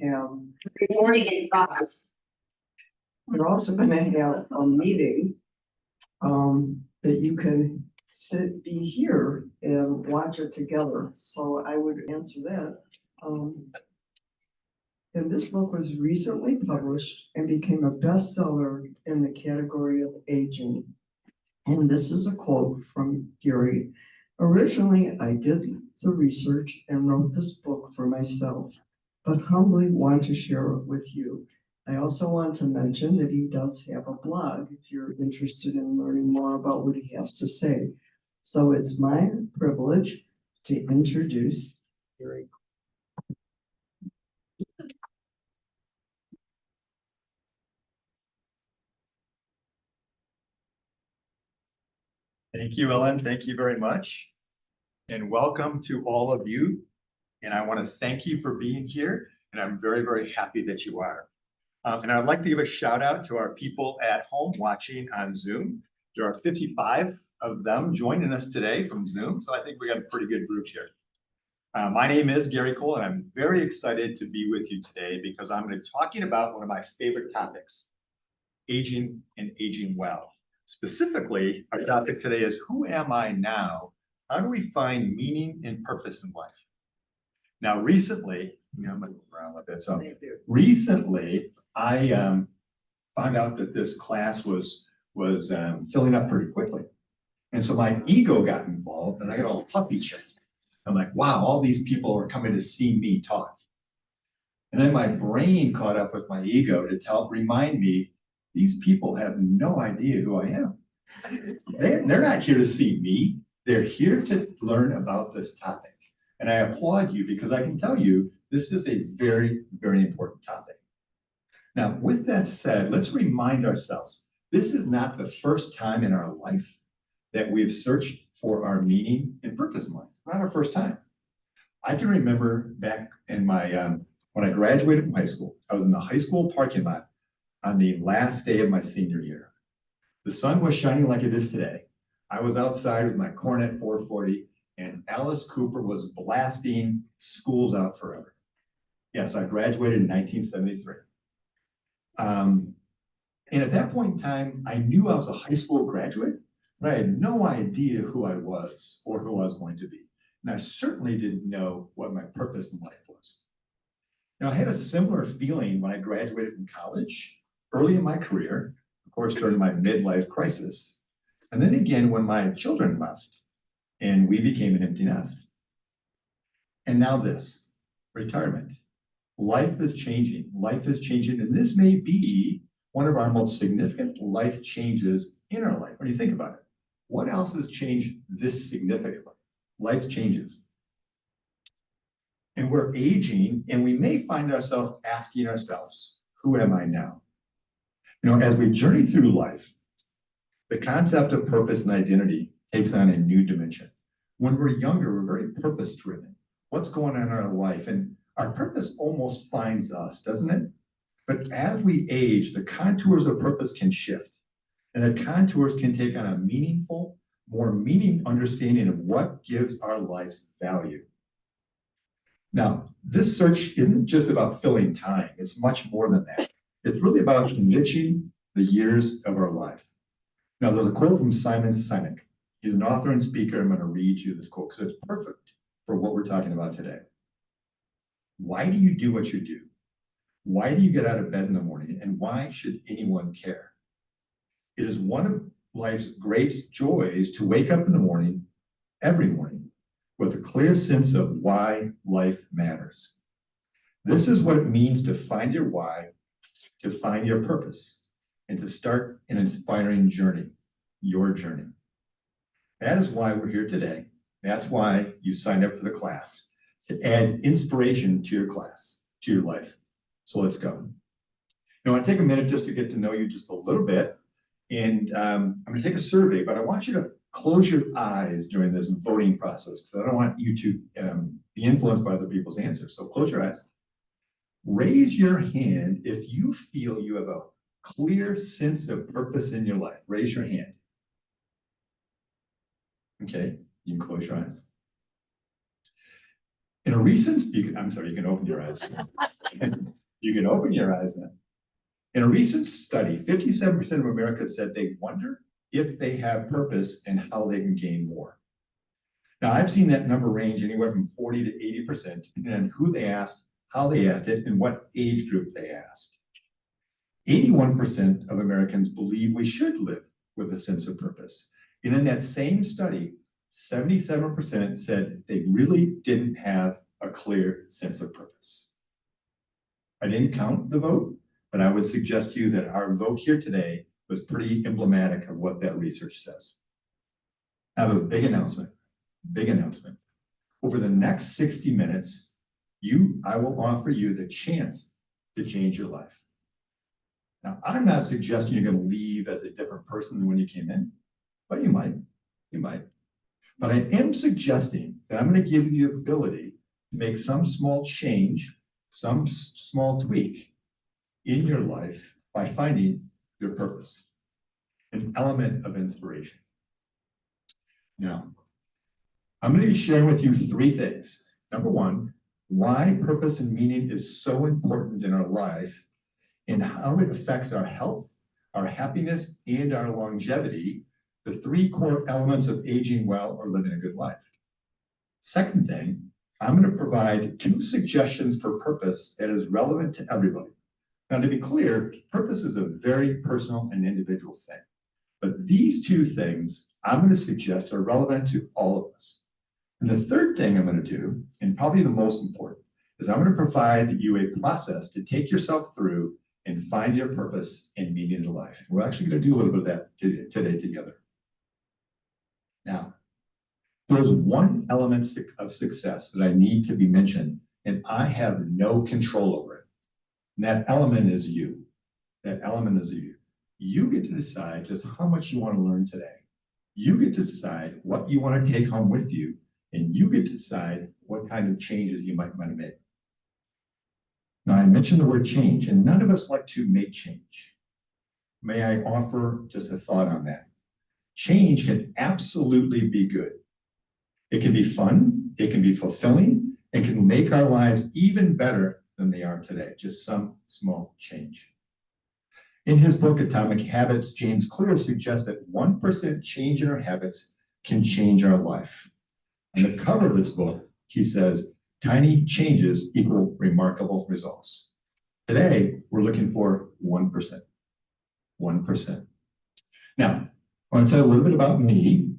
have, Recording in progress. we're also gonna have a meeting that you can be here and watch it together. So I would answer that. And this book was recently published and became a bestseller in the category of aging. And this is a quote from Gary. Originally, I did the research and wrote this book for myself, but humbly want to share it with you. I also want to mention that he does have a blog if you're interested in learning more about what he has to say. So it's my privilege to introduce Gary. Thank you, Ellen. Thank you very much. And welcome to all of you. And I want to thank you for being here. And I'm very, very happy that you are. And I'd like to give a shout out to our people at home watching on Zoom. There are 55 of them joining us today from Zoom. So I think we got a pretty good group here. My name is Gary Cole, and I'm very excited to be with you today because I'm going to be talking about one of my favorite topics, aging and aging well. Specifically, our topic today is who am I now? How do we find meaning and purpose in life? Now, recently, I'm gonna move around a bit. So recently, I found out that this class was filling up pretty quickly. And so my ego got involved and I got all puppy chest. I'm like, wow, all these people are coming to see me talk. And then my brain caught up with my ego to remind me, these people have no idea who I am. They're not here to see me. They're here to learn about this topic. And I applaud you because I can tell you this is a very, very important topic. Now, with that said, let's remind ourselves, this is not the first time in our life that we've searched for our meaning and purpose in life. Not our first time. I can remember back in my, when I graduated from high school, I was in the high school parking lot on the last day of my senior year. The sun was shining like it is today. I was outside with my Cornet 440 and Alice Cooper was blasting School's Out Forever. Yes, I graduated in 1973. And at that point in time, I knew I was a high school graduate, but I had no idea who I was or who I was going to be. And I certainly didn't know what my purpose in life was. Now, I had a similar feeling when I graduated from college, early in my career, of course, during my midlife crisis. And then again, when my children left and we became an empty nest. And now this, retirement. Life is changing. Life is changing. And this may be one of our most significant life changes in our life. When you think about it, what else has changed this significantly? Life changes. And we're aging, and we may find ourselves asking ourselves, who am I now? You know, as we journey through life, the concept of purpose and identity takes on a new dimension. When we're younger, we're very purpose-driven. What's going on in our life? And our purpose almost finds us, doesn't it? But as we age, the contours of purpose can shift. And the contours can take on a meaningful, more meaningful understanding of what gives our lives value. Now, this search isn't just about filling time. It's much more than that. It's really about enriching the years of our life. Now, there's a quote from Simon Sinek. He's an author and speaker. I'm going to read you this quote because it's perfect for what we're talking about today. Why do you do what you do? Why do you get out of bed in the morning? And why should anyone care? It is one of life's great joys to wake up in the morning, every morning, with a clear sense of why life matters. This is what it means to find your why, to find your purpose, and to start an inspiring journey, your journey. That is why we're here today. That's why you signed up for the class, to add inspiration to your class, to your life. So let's go. Now, I want to take a minute just to get to know you just a little bit. And I'm going to take a survey, but I want you to close your eyes during this voting process because I don't want you to be influenced by other people's answers. So close your eyes. Raise your hand if you feel you have a clear sense of purpose in your life. Raise your hand. Okay, you can close your eyes. In a recent, I'm sorry, you can open your eyes. You can open your eyes now. In a recent study, 57% of Americans said they wonder if they have purpose and how they can gain more. Now, I've seen that number range anywhere from 40 to 80%, depending on who they asked, how they asked it, and what age group they asked. 81% of Americans believe we should live with a sense of purpose. And in that same study, 77% said they really didn't have a clear sense of purpose. I didn't count the vote, but I would suggest to you that our vote here today was pretty emblematic of what that research says. I have a big announcement. Over the next 60 minutes, I will offer you the chance to change your life. Now, I'm not suggesting you're going to leave as a different person than when you came in, but you might. But I am suggesting that I'm going to give you the ability to make some small change, some small tweak in your life by finding your purpose, an element of inspiration. Now, I'm going to be sharing with you 3 things. Number 1, why purpose and meaning is so important in our life and how it affects our health, our happiness, and our longevity, the 3 core elements of aging well or living a good life. Second thing, I'm going to provide 2 suggestions for purpose that is relevant to everybody. Now, to be clear, purpose is a very personal and individual thing. But these 2 things I'm going to suggest are relevant to all of us. And the third thing I'm going to do, and probably the most important, is I'm going to provide you a process to take yourself through and find your purpose and meaning in life. We're actually going to do a little bit of that today together. Now, there's one element of success that I need to be mentioned, and I have no control over it. And that element is you. You get to decide just how much you want to learn today. You get to decide what you want to take home with you, and you get to decide what kind of changes you might want to make. Now, I mentioned the word change, and none of us like to make change. May I offer just a thought on that? Change can absolutely be good. It can be fun, it can be fulfilling, and can make our lives even better than they are today, just some small change. In his book, Atomic Habits, James Clear suggests that 1% change in our habits can change our life. On the cover of this book, he says, tiny changes equal remarkable results. Today, we're looking for 1%. 1%. Now, I want to tell you a little bit about me.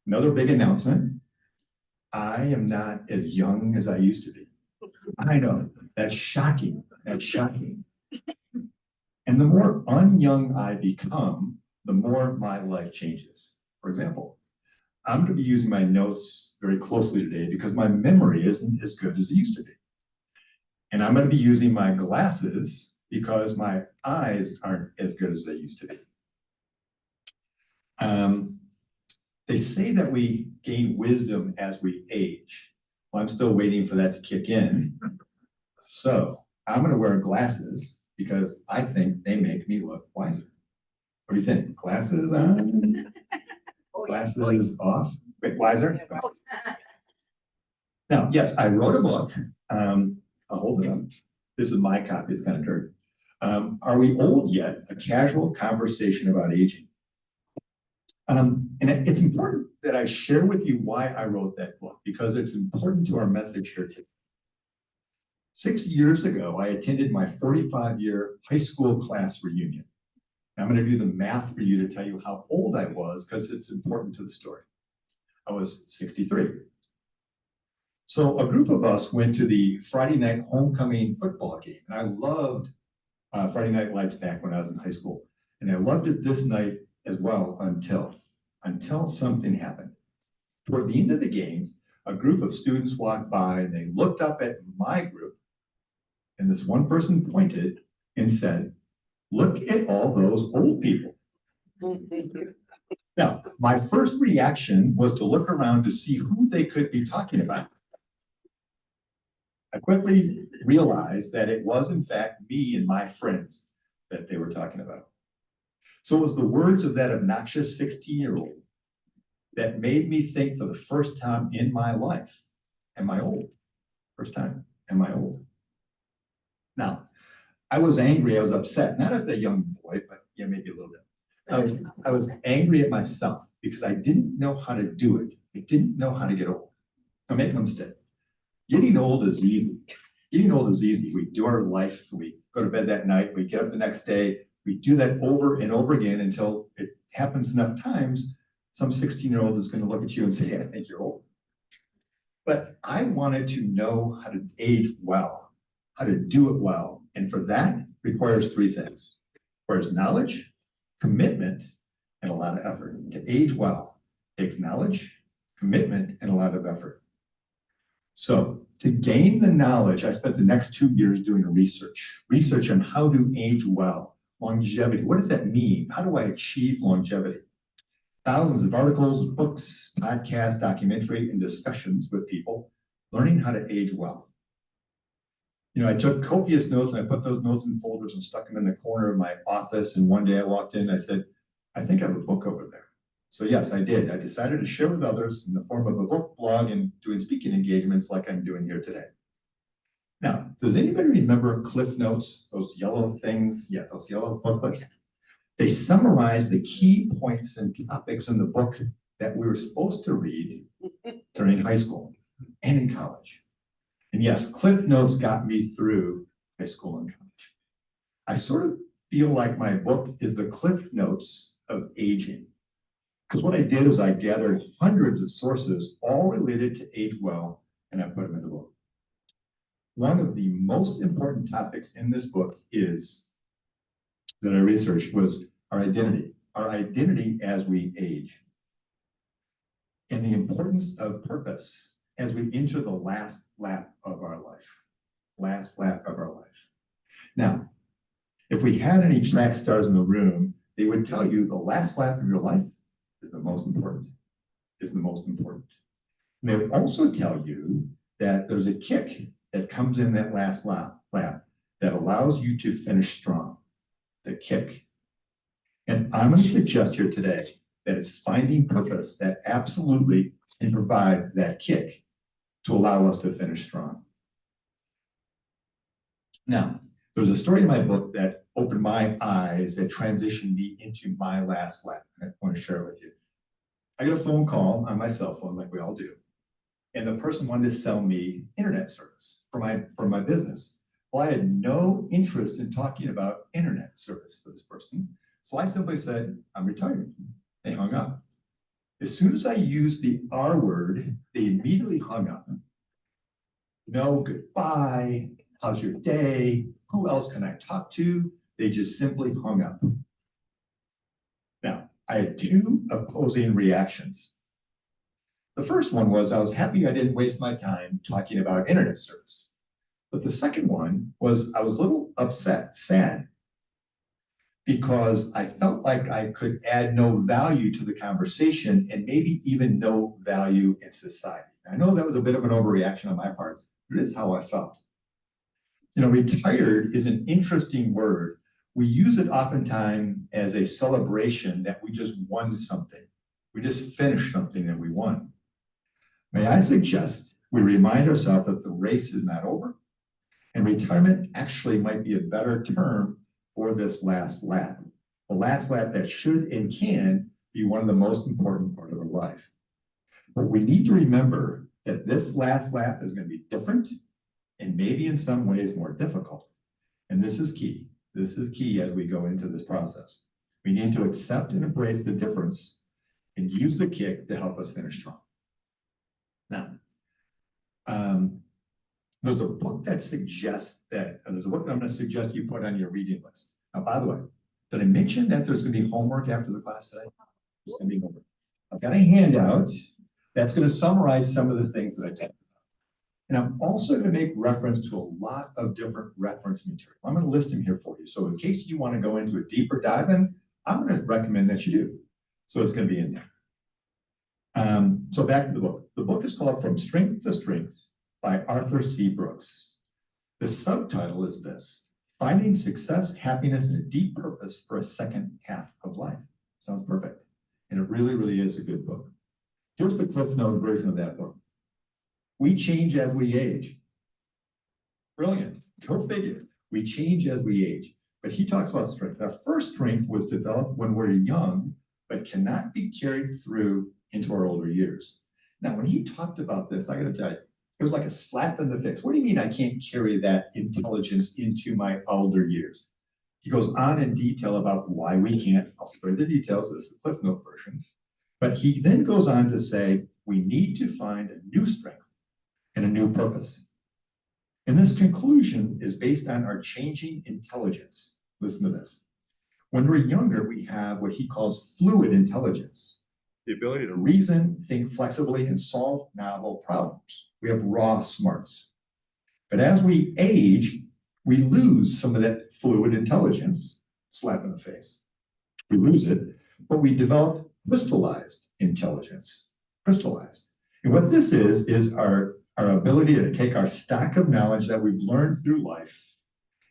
Another big announcement. I am not as young as I used to be. I know, that's shocking. And the more unyoung I become, the more my life changes. For example, I'm going to be using my notes very closely today because my memory isn't as good as it used to be. And I'm going to be using my glasses because my eyes aren't as good as they used to be. They say that we gain wisdom as we age. Well, I'm still waiting for that to kick in. So I'm going to wear glasses because I think they make me look wiser. What do you think? Glasses on? Glasses off? Wait, wiser? Now, yes, I wrote a book. I'll hold it up. This is my copy. It's kind of dirty. Are We Old Yet? A Casual Conversation About Aging. And it's important that I share with you why I wrote that book, because it's important to our message here today. 6 years ago, I attended my 45-year high school class reunion. I'm going to do the math for you to tell you how old I was because it's important to the story. I was 63. So a group of us went to the Friday night homecoming football game. And I loved Friday Night Lights back when I was in high school. And I loved it this night as well until something happened. Toward the end of the game, a group of students walked by and they looked up at my group. And this one person pointed and said, "Look at all those old people." Now, my first reaction was to look around to see who they could be talking about. I quickly realized that it was, in fact, me and my friends that they were talking about. So it was the words of that obnoxious 16-year-old that made me think for the first time in my life, am I old? First time. Am I old? Now, I was angry, I was upset, not at the young boy, but yeah, maybe a little bit. I was angry at myself because I didn't know how to do it. I didn't know how to get old. I'm making a mistake. Getting old is easy. Getting old is easy. We do our life, we go to bed that night, we get up the next day, we do that over and over again until it happens enough times, some 16-year-old is going to look at you and say, hey, I think you're old. But I wanted to know how to age well, how to do it well. And for that requires three things. Requires knowledge, commitment, and a lot of effort. To age well takes knowledge, commitment, and a lot of effort. So to gain the knowledge, I spent the next 2 years doing research on how to age well, longevity. What does that mean? How do I achieve longevity? Thousands of articles, books, podcasts, documentary, and discussions with people learning how to age well. You know, I took copious notes and I put those notes in folders and stuck them in the corner of my office. And one day I walked in and I said, I think I have a book over there. So yes, I did. I decided to share with others in the form of a book, blog, and doing speaking engagements like I'm doing here today. Now, does anybody remember Cliff Notes, those yellow things? Yeah, those yellow booklets. They summarize the key points and topics in the book that we were supposed to read during high school and in college. And yes, Cliff Notes got me through high school and college. I sort of feel like my book is the Cliff Notes of aging. Because what I did was I gathered hundreds of sources, all related to age well, and I put them in the book. One of the most important topics in this book that I researched was our identity as we age, and the importance of purpose as we enter the last lap of our life. Now, if we had any track stars in the room, they would tell you the last lap of your life is the most important, And they would also tell you that there's a kick that comes in that last lap that allows you to finish strong, the kick. And I'm going to suggest here today that it's finding purpose that absolutely can provide that kick to allow us to finish strong. Now, there's a story in my book that opened my eyes, that transitioned me into my last lap. I want to share it with you. I got a phone call on my cell phone, like we all do, and the person wanted to sell me internet service for my business. Well, I had no interest in talking about internet service for this person, so I simply said, I'm retired. They hung up. As soon as I used the R word, they immediately hung up. No goodbye, how's your day? Who else can I talk to? They just simply hung up. Now, I had two opposing reactions. The first one was I was happy I didn't waste my time talking about internet service. But the second one was I was a little upset, sad, because I felt like I could add no value to the conversation and maybe even no value in society. I know that was a bit of an overreaction on my part, but it's how I felt. You know, retired is an interesting word. We use it oftentimes as a celebration that we just won something. We just finished something and we won. May I suggest we remind ourselves that the race is not over, and retirement actually might be a better term for this last lap. The last lap that should and can be one of the most important part of our life. But we need to remember that this last lap is going to be different and maybe in some ways more difficult. And this is key. This is key as we go into this process. We need to accept and embrace the difference and use the kick to help us finish strong. Now, there's a book that suggests that, there's a book that I'm going to suggest you put on your reading list. Now, by the way, did I mention that there's going to be homework after the class today? There's going to be homework. I've got a handout that's going to summarize some of the things that I talked about. And I'm also going to make reference to a lot of different reference material. I'm going to list them here for you. So in case you want to go into a deeper dive in, I'm going to recommend that you do. So it's going to be in there. So back to the book. The book is called From Strength to Strength by Arthur C. Brooks. The subtitle is this: Finding Success, Happiness, and a Deep Purpose for a Second Half of Life. Sounds perfect. And it really, really is a good book. Here's the Cliff Note version of that book. We change as we age. Brilliant. Go figure. We change as we age. But he talks about strength. Our first strength was developed when we're young, but cannot be carried through into our older years. Now, when he talked about this, I got to tell you, it was like a slap in the face. What do you mean I can't carry that intelligence into my older years? He goes on in detail about why we can't. I'll spare the details. This is the Cliff Note versions. But he then goes on to say, we need to find a new strength and a new purpose. And this conclusion is based on our changing intelligence. Listen to this. When we're younger, we have what he calls fluid intelligence, the ability to reason, think flexibly, and solve novel problems. We have raw smarts. But as we age, we lose some of that fluid intelligence, slap in the face. We lose it, but we develop crystallized intelligence, crystallized. And what this is our ability to take our stack of knowledge that we've learned through life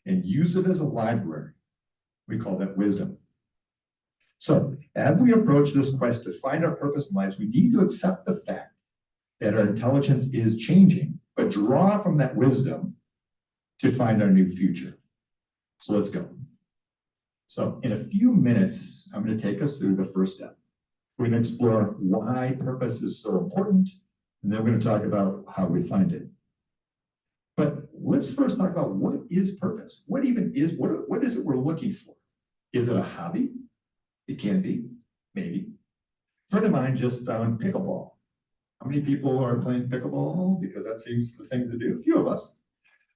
and use it as a library. We call that wisdom. So as we approach this quest to find our purpose in life, we need to accept the fact that our intelligence is changing, but draw from that wisdom to find our new future. So let's go. So in a few minutes, I'm going to take us through the first step. We're going to explore why purpose is so important, and then we're going to talk about how we find it. But let's first talk about what is purpose? What even is, what is it we're looking for? Is it a hobby? It can be, maybe. A friend of mine just found pickleball. How many people are playing pickleball? Because that seems the thing to do. A few of us.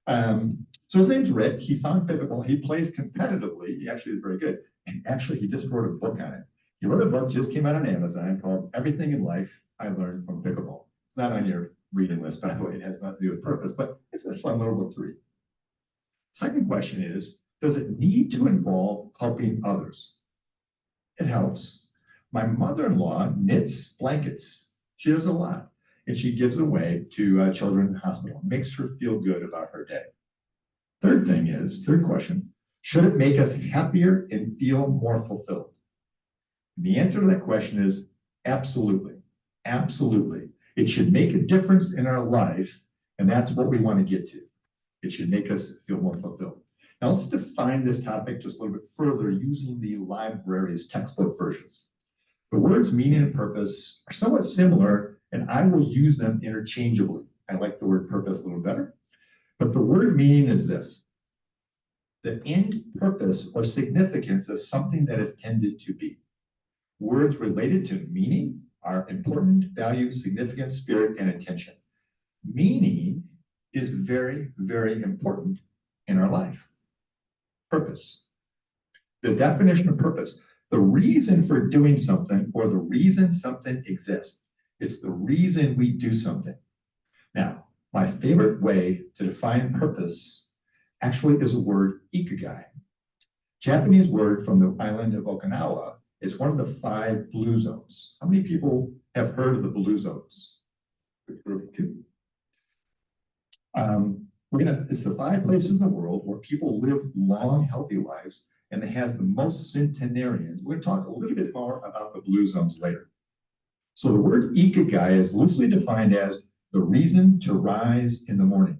So his name's Rick. He found pickleball. He plays competitively. He actually is very good. And actually, he just wrote a book on it. He wrote a book, just came out on Amazon, called Everything in Life I Learned from Pickleball. It's not on your reading list, by the way. It has nothing to do with purpose, but it's a fun little book to read. Second question is, does it need to involve helping others? It helps. My mother-in-law knits blankets. She does a lot, and she gives away to children's hospital. Makes her feel good about her day. Third question, should it make us happier and feel more fulfilled? And the answer to that question is absolutely, absolutely. It should make a difference in our life, and that's what we want to get to. It should make us feel more fulfilled. Now let's define this topic just a little bit further using the library's textbook versions. The words meaning and purpose are somewhat similar, and I will use them interchangeably. I like the word purpose a little better, but the word meaning is this: the end purpose or significance of something that is tended to be. Words related to meaning are important, value, significance, spirit, and intention. Meaning is very, very important in our life. Purpose. The definition of purpose, the reason for doing something or the reason something exists. It's the reason we do something. Now, my favorite way to define purpose actually is the word ikigai. Japanese word from the island of Okinawa. It's one of the 5 blue zones. How many people have heard of the blue zones? It's the 5 places in the world where people live long, healthy lives, and it has the most centenarians. We're going to talk a little bit more about the blue zones later. So the word ikigai is loosely defined as the reason to rise in the morning.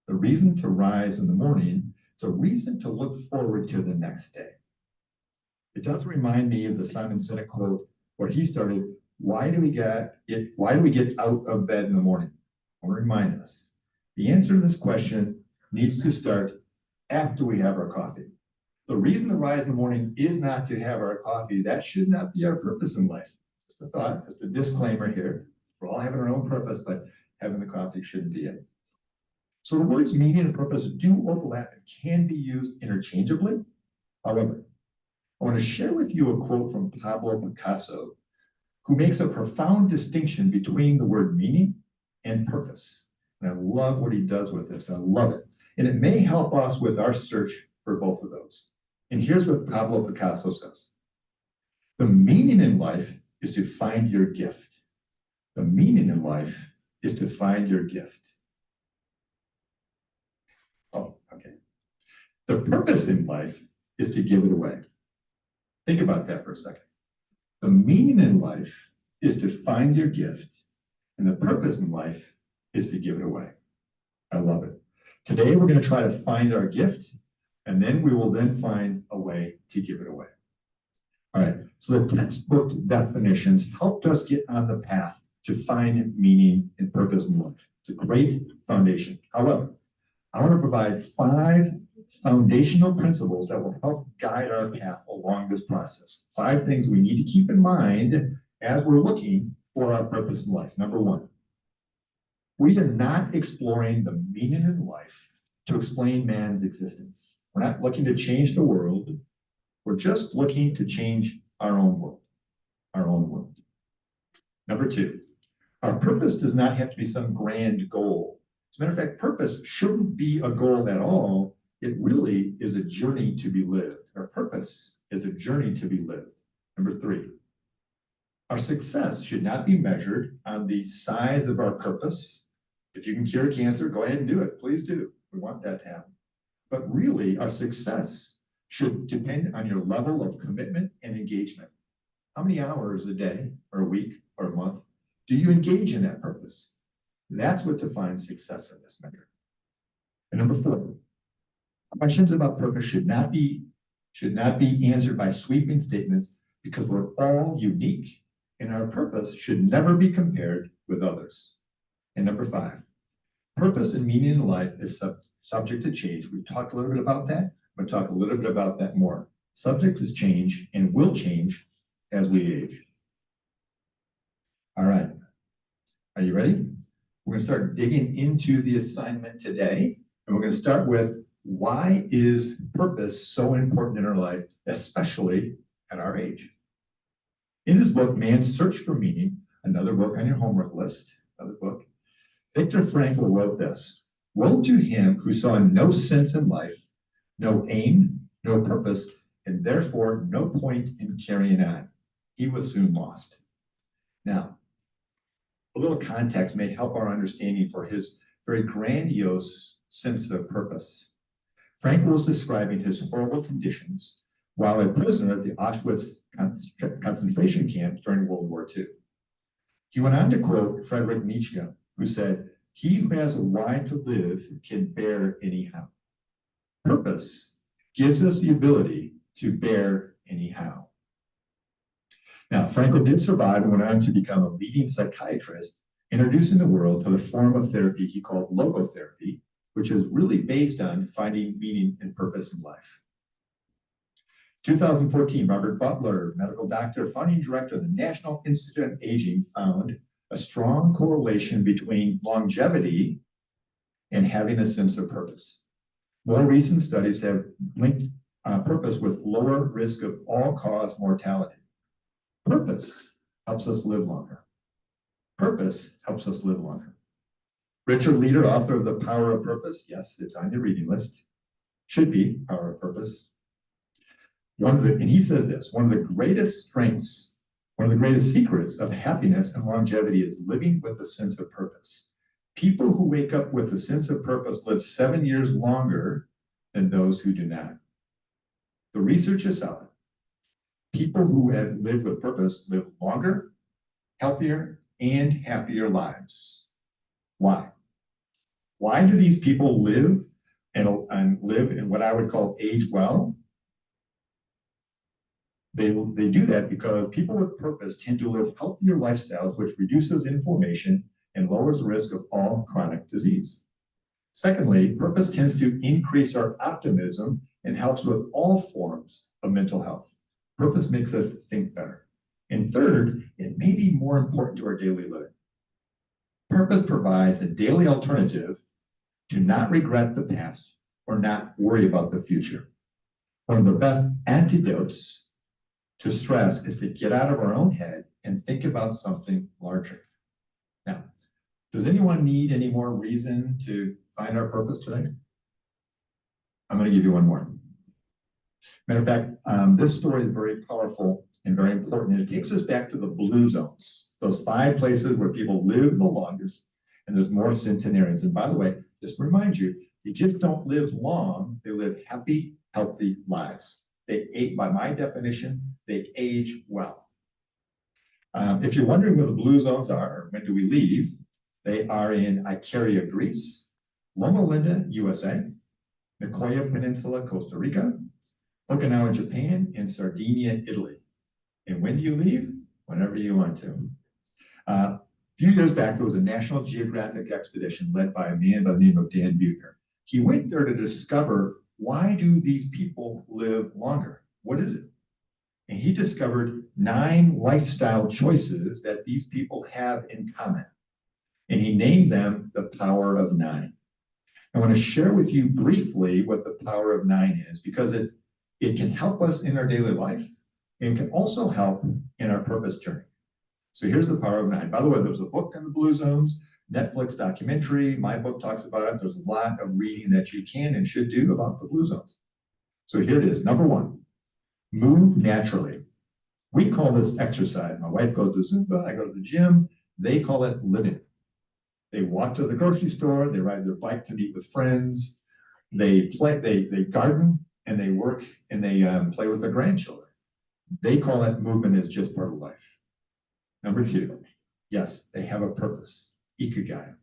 The reason to rise in the morning, it's a reason to look forward to the next day. It does remind me of the Simon Sinek quote where he started, why do we get out of bed in the morning? I want to remind us. The answer to this question needs to start after we have our coffee. The reason to rise in the morning is not to have our coffee. That should not be our purpose in life. Just a thought, just a disclaimer here. We're all having our own purpose, but having the coffee shouldn't be it. So the words meaning and purpose do overlap and can be used interchangeably. However, I want to share with you a quote from Pablo Picasso, who makes a profound distinction between the word meaning and purpose. And I love what he does with this. I love it. And it may help us with our search for both of those. And here's what Pablo Picasso says. The meaning in life is to find your gift. The meaning in life is to find your gift. Oh, okay. The purpose in life is to give it away. Think about that for a second. The meaning in life is to find your gift, and the purpose in life is to give it away. I love it. Today, we're going to try to find our gift, and then we will then find a way to give it away. All right, so the textbook definitions helped us get on the path to find meaning and purpose in life. It's a great foundation. However, I want to provide 5 foundational principles that will help guide our path along this process. 5 things we need to keep in mind as we're looking for our purpose in life. Number 1, we are not exploring the meaning in life to explain man's existence. We're not looking to change the world. We're just looking to change our own world, our own world. Number 2, our purpose does not have to be some grand goal. As a matter of fact, purpose shouldn't be a goal at all. It really is a journey to be lived. Our purpose is a journey to be lived. Number 3, our success should not be measured on the size of our purpose. If you can cure cancer, go ahead and do it. Please do. We want that to happen. But really, our success should depend on your level of commitment and engagement. How many hours a day or a week or a month do you engage in that purpose? That's what defines success in this measure. And number 4, questions about purpose should not be answered by sweeping statements, because we're all unique and our purpose should never be compared with others. And number 5, purpose and meaning in life is subject to change. We've talked a little bit about that. I'm going to talk a little bit about that more. Subject is change and will change as we age. All right. Are you ready? We're going to start digging into the assignment today. And we're going to start with, why is purpose so important in our life, especially at our age? In his book, Man's Search for Meaning, another book on your homework list, another book, Viktor Frankl wrote this: "Woe to him who saw no sense in life, no aim, no purpose, and therefore no point in carrying on. He was soon lost." Now, a little context may help our understanding for his very grandiose sense of purpose. Frankl was describing his horrible conditions while a prisoner at the Auschwitz concentration camp during World War II. He went on to quote Friedrich Nietzsche, who said, "He who has a why to live can bear anyhow." Purpose gives us the ability to bear anyhow. Now, Frankl did survive and went on to become a leading psychiatrist, introducing the world to the form of therapy he called logotherapy, which is really based on finding meaning and purpose in life. 2014, Robert Butler, medical doctor, founding director of the National Institute on Aging, found a strong correlation between longevity and having a sense of purpose. More recent studies have linked purpose with lower risk of all-cause mortality. Purpose helps us live longer. Purpose helps us live longer. Richard Leder, author of The Power of Purpose, yes, it's on your reading list, should be Power of Purpose. And he says this: one of the greatest strengths, one of the greatest secrets of happiness and longevity is living with a sense of purpose. People who wake up with a sense of purpose live 7 years longer than those who do not. The research is solid. People who have lived with purpose live longer, healthier, and happier lives. Why? Why do these people live and live in what I would call age well? They do that because people with purpose tend to live healthier lifestyles, which reduces inflammation and lowers the risk of all chronic disease. Secondly, purpose tends to increase our optimism and helps with all forms of mental health. Purpose makes us think better. And third, it may be more important to our daily living. Purpose provides a daily alternative to not regret the past or not worry about the future. One of the best antidotes to stress is to get out of our own head and think about something larger. Now, does anyone need any more reason to find our purpose today? I'm going to give you one more. Matter of fact, this story is very powerful and very important. And it takes us back to the blue zones, those 5 places where people live the longest, and there's more centenarians. And by the way, just to remind you, they just don't live long, they live happy, healthy lives. By my definition, they age well. If you're wondering where the blue zones are, when do we leave? They are in Icaria, Greece, Loma Linda, USA, Nicoya Peninsula, Costa Rica, Okinawa, Japan, and Sardinia, Italy. And when do you leave? Whenever you want to. A few years back, there was a National Geographic expedition led by a man by the name of Dan Buettner. He went there to discover, why do these people live longer? What is it? And he discovered 9 lifestyle choices that these people have in common. And he named them the Power of 9. I want to share with you briefly what the Power of 9 is, because it can help us in our daily life and can also help in our purpose journey. So here's the Power of 9. By the way, there's a book on the Blue Zones, Netflix documentary. My book talks about it. There's a lot of reading that you can and should do about the Blue Zones. So here it is. Number 1, move naturally. We call this exercise. My wife goes to Zumba. I go to the gym. They call it living. They walk to the grocery store. They ride their bike to meet with friends. They play. They garden and they work and they play with their grandchildren. They call that movement is just part of life. Number 2, yes, they have a purpose, ikigai.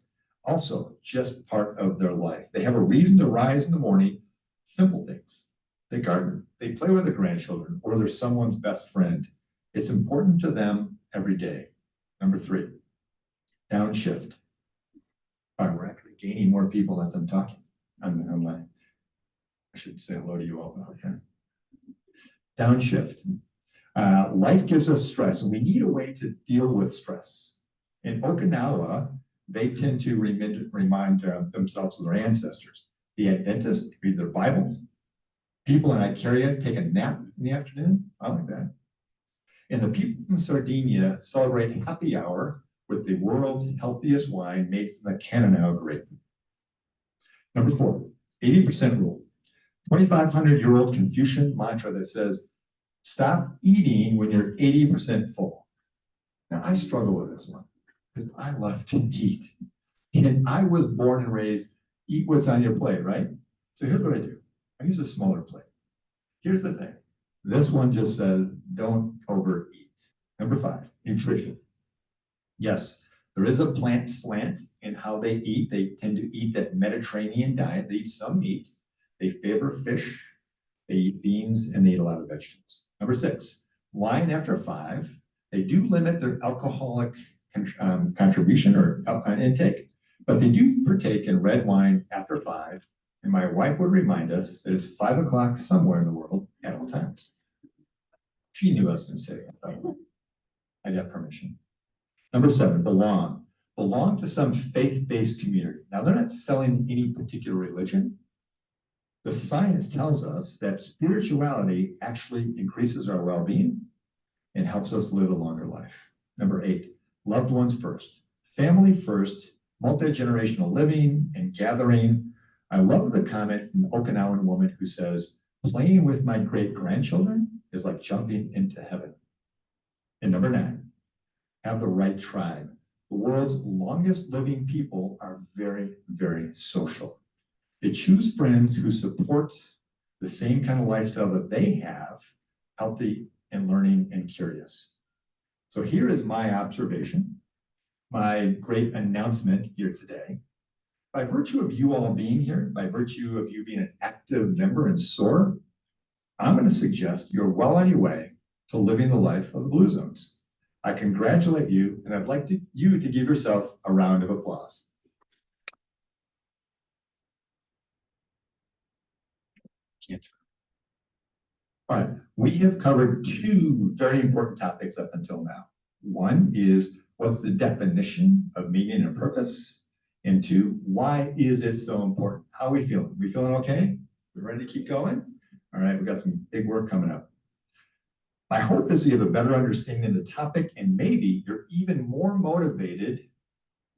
Also, just part of their life. They have a reason to rise in the morning, simple things. They garden, they play with their grandchildren, or they're someone's best friend. It's important to them every day. Number 3, downshift. All right, we're actually gaining more people as I'm talking. I should say hello to you all out there. Downshift. Life gives us stress, and we need a way to deal with stress. In Okinawa, they tend to remind themselves of their ancestors. The Adventists read their Bibles. People in Icaria take a nap in the afternoon. I like that. And the people from Sardinia celebrate happy hour with the world's healthiest wine made from the Cannonau grape. Number 4, 80% rule. 2,500-year-old Confucian mantra that says, stop eating when you're 80% full. Now, I struggle with this one because I love to eat. And I was born and raised, eat what's on your plate, right? So here's what I do. I use a smaller plate. Here's the thing. This one just says, don't overeat. Number 5, nutrition. Yes, there is a plant slant in how they eat. They tend to eat that Mediterranean diet. They eat some meat. They favor fish. They eat beans, and they eat a lot of vegetables. Number 6, wine after 5. They do limit their alcoholic contribution or intake, but they do partake in red wine after 5. And my wife would remind us that it's 5 o'clock somewhere in the world at all times. She knew I was going to say that. I got permission. Number 7, belong. Belong to some faith-based community. Now, they're not selling any particular religion. The science tells us that spirituality actually increases our well-being and helps us live a longer life. Number 8, loved ones first. Family first, multi-generational living and gathering. I love the comment from the Okinawan woman who says, playing with my great-grandchildren is like jumping into heaven. And number 9, have the right tribe. The world's longest living people are very, very social. They choose friends who support the same kind of lifestyle that they have, healthy and learning and curious. So here is my observation, my great announcement here today. By virtue of you all being here, by virtue of you being an active member in SOAR, I'm going to suggest you're well on your way to living the life of the Blue Zones. I congratulate you, and I'd like you to give yourself a round of applause. All right, we have covered 2 very important topics up until now. One is, what's the definition of meaning and purpose? And 2, why is it so important? How are we feeling? We feeling okay? We ready to keep going? All right, we got some big work coming up. I hope this you have a better understanding of the topic, and maybe you're even more motivated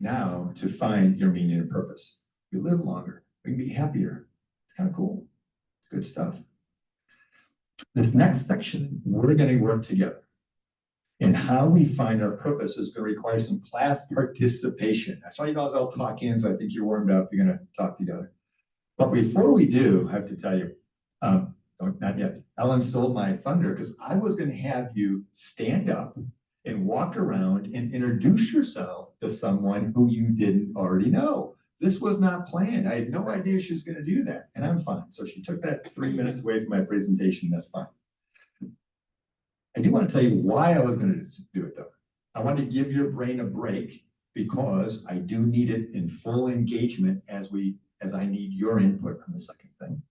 now to find your meaning and purpose. We live longer, we can be happier. It's kind of cool. It's good stuff. The next section, we're going to work together. And how we find our purpose is going to require some class participation. I saw you guys all talking, so I think you're warmed up. You're going to talk together. But before we do, I have to tell you, not yet. Ellen stole my thunder because I was going to have you stand up and walk around and introduce yourself to someone who you didn't already know. this was not planned. I had no idea she was gonna do that, and I'm fine. So she took that 3 minutes away from my presentation, that's fine. I do want to tell you why I was gonna do it though. I want to give your brain a break because I do need it in full engagement as I need your input on the second thing.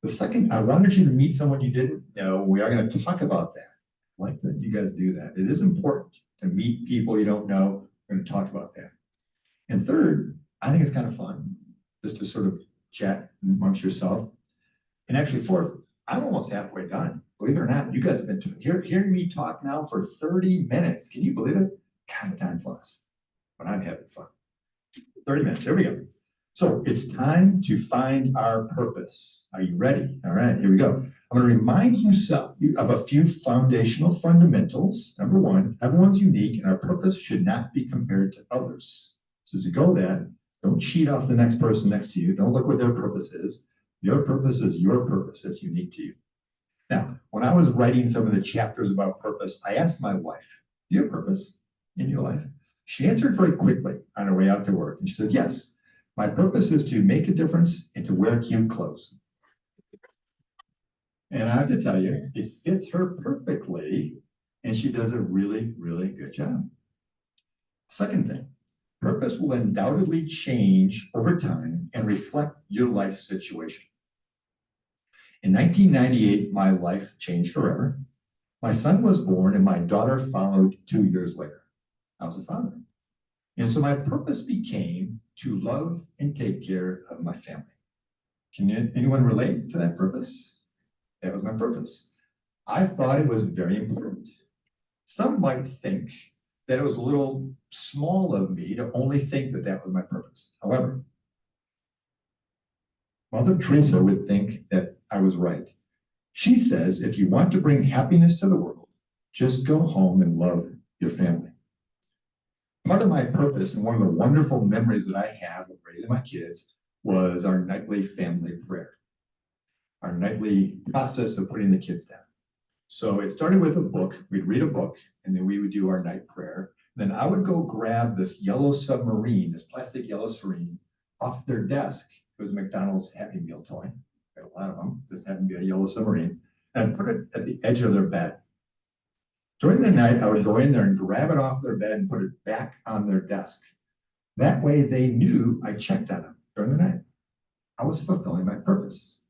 The second, I wanted you to meet someone you didn't know. We are going to talk about that. I like that you guys do that. It is important to meet people you don't know. We're going to talk about that. And third, I think it's kind of fun just to sort of chat amongst yourself. And actually fourth, I'm almost halfway done. Believe it or not, you guys have been hearing me talk now for 30 minutes. Can you believe it? God, the time flies. But I'm having fun. 30 minutes, here we go. So it's time to find our purpose. Are you ready? All right, here we go. I'm going to remind you of a few foundational fundamentals. Number one, everyone's unique and our purpose should not be compared to others. So to go that, don't cheat off the next person next to you. Don't look what their purpose is. Your purpose is your purpose. It's unique to you. Now, when I was writing some of the chapters about purpose, I asked my wife, do you have purpose in your life? She answered very quickly on her way out to work. And she said, yes, my purpose is to make a difference and to wear cute clothes. And I have to tell you, it fits her perfectly. And she does a really, really good job. Second thing, purpose will undoubtedly change over time and reflect your life situation. In 1998, my life changed forever. My son was born and my daughter followed 2 years later. I was a father. And so my purpose became to love and take care of my family. Can anyone relate to that purpose? That was my purpose. I thought it was very important. Some might think that it was a little small of me to only think that that was my purpose. However, Mother Teresa would think that I was right. She says, if you want to bring happiness to the world, just go home and love your family. Part of my purpose and one of the wonderful memories that I have of raising my kids was our nightly family prayer, our nightly process of putting the kids down. So it started with a book. We'd read a book, and then we would do our night prayer. Then I would go grab this yellow submarine, this plastic yellow submarine, off their desk. It was a McDonald's Happy Meal toy. Got a lot of them. This happened to be a yellow submarine. And I'd put it at the edge of their bed. During the night, I would go in there and grab it off their bed and put it back on their desk. That way they knew I checked on them during the night. I was fulfilling my purpose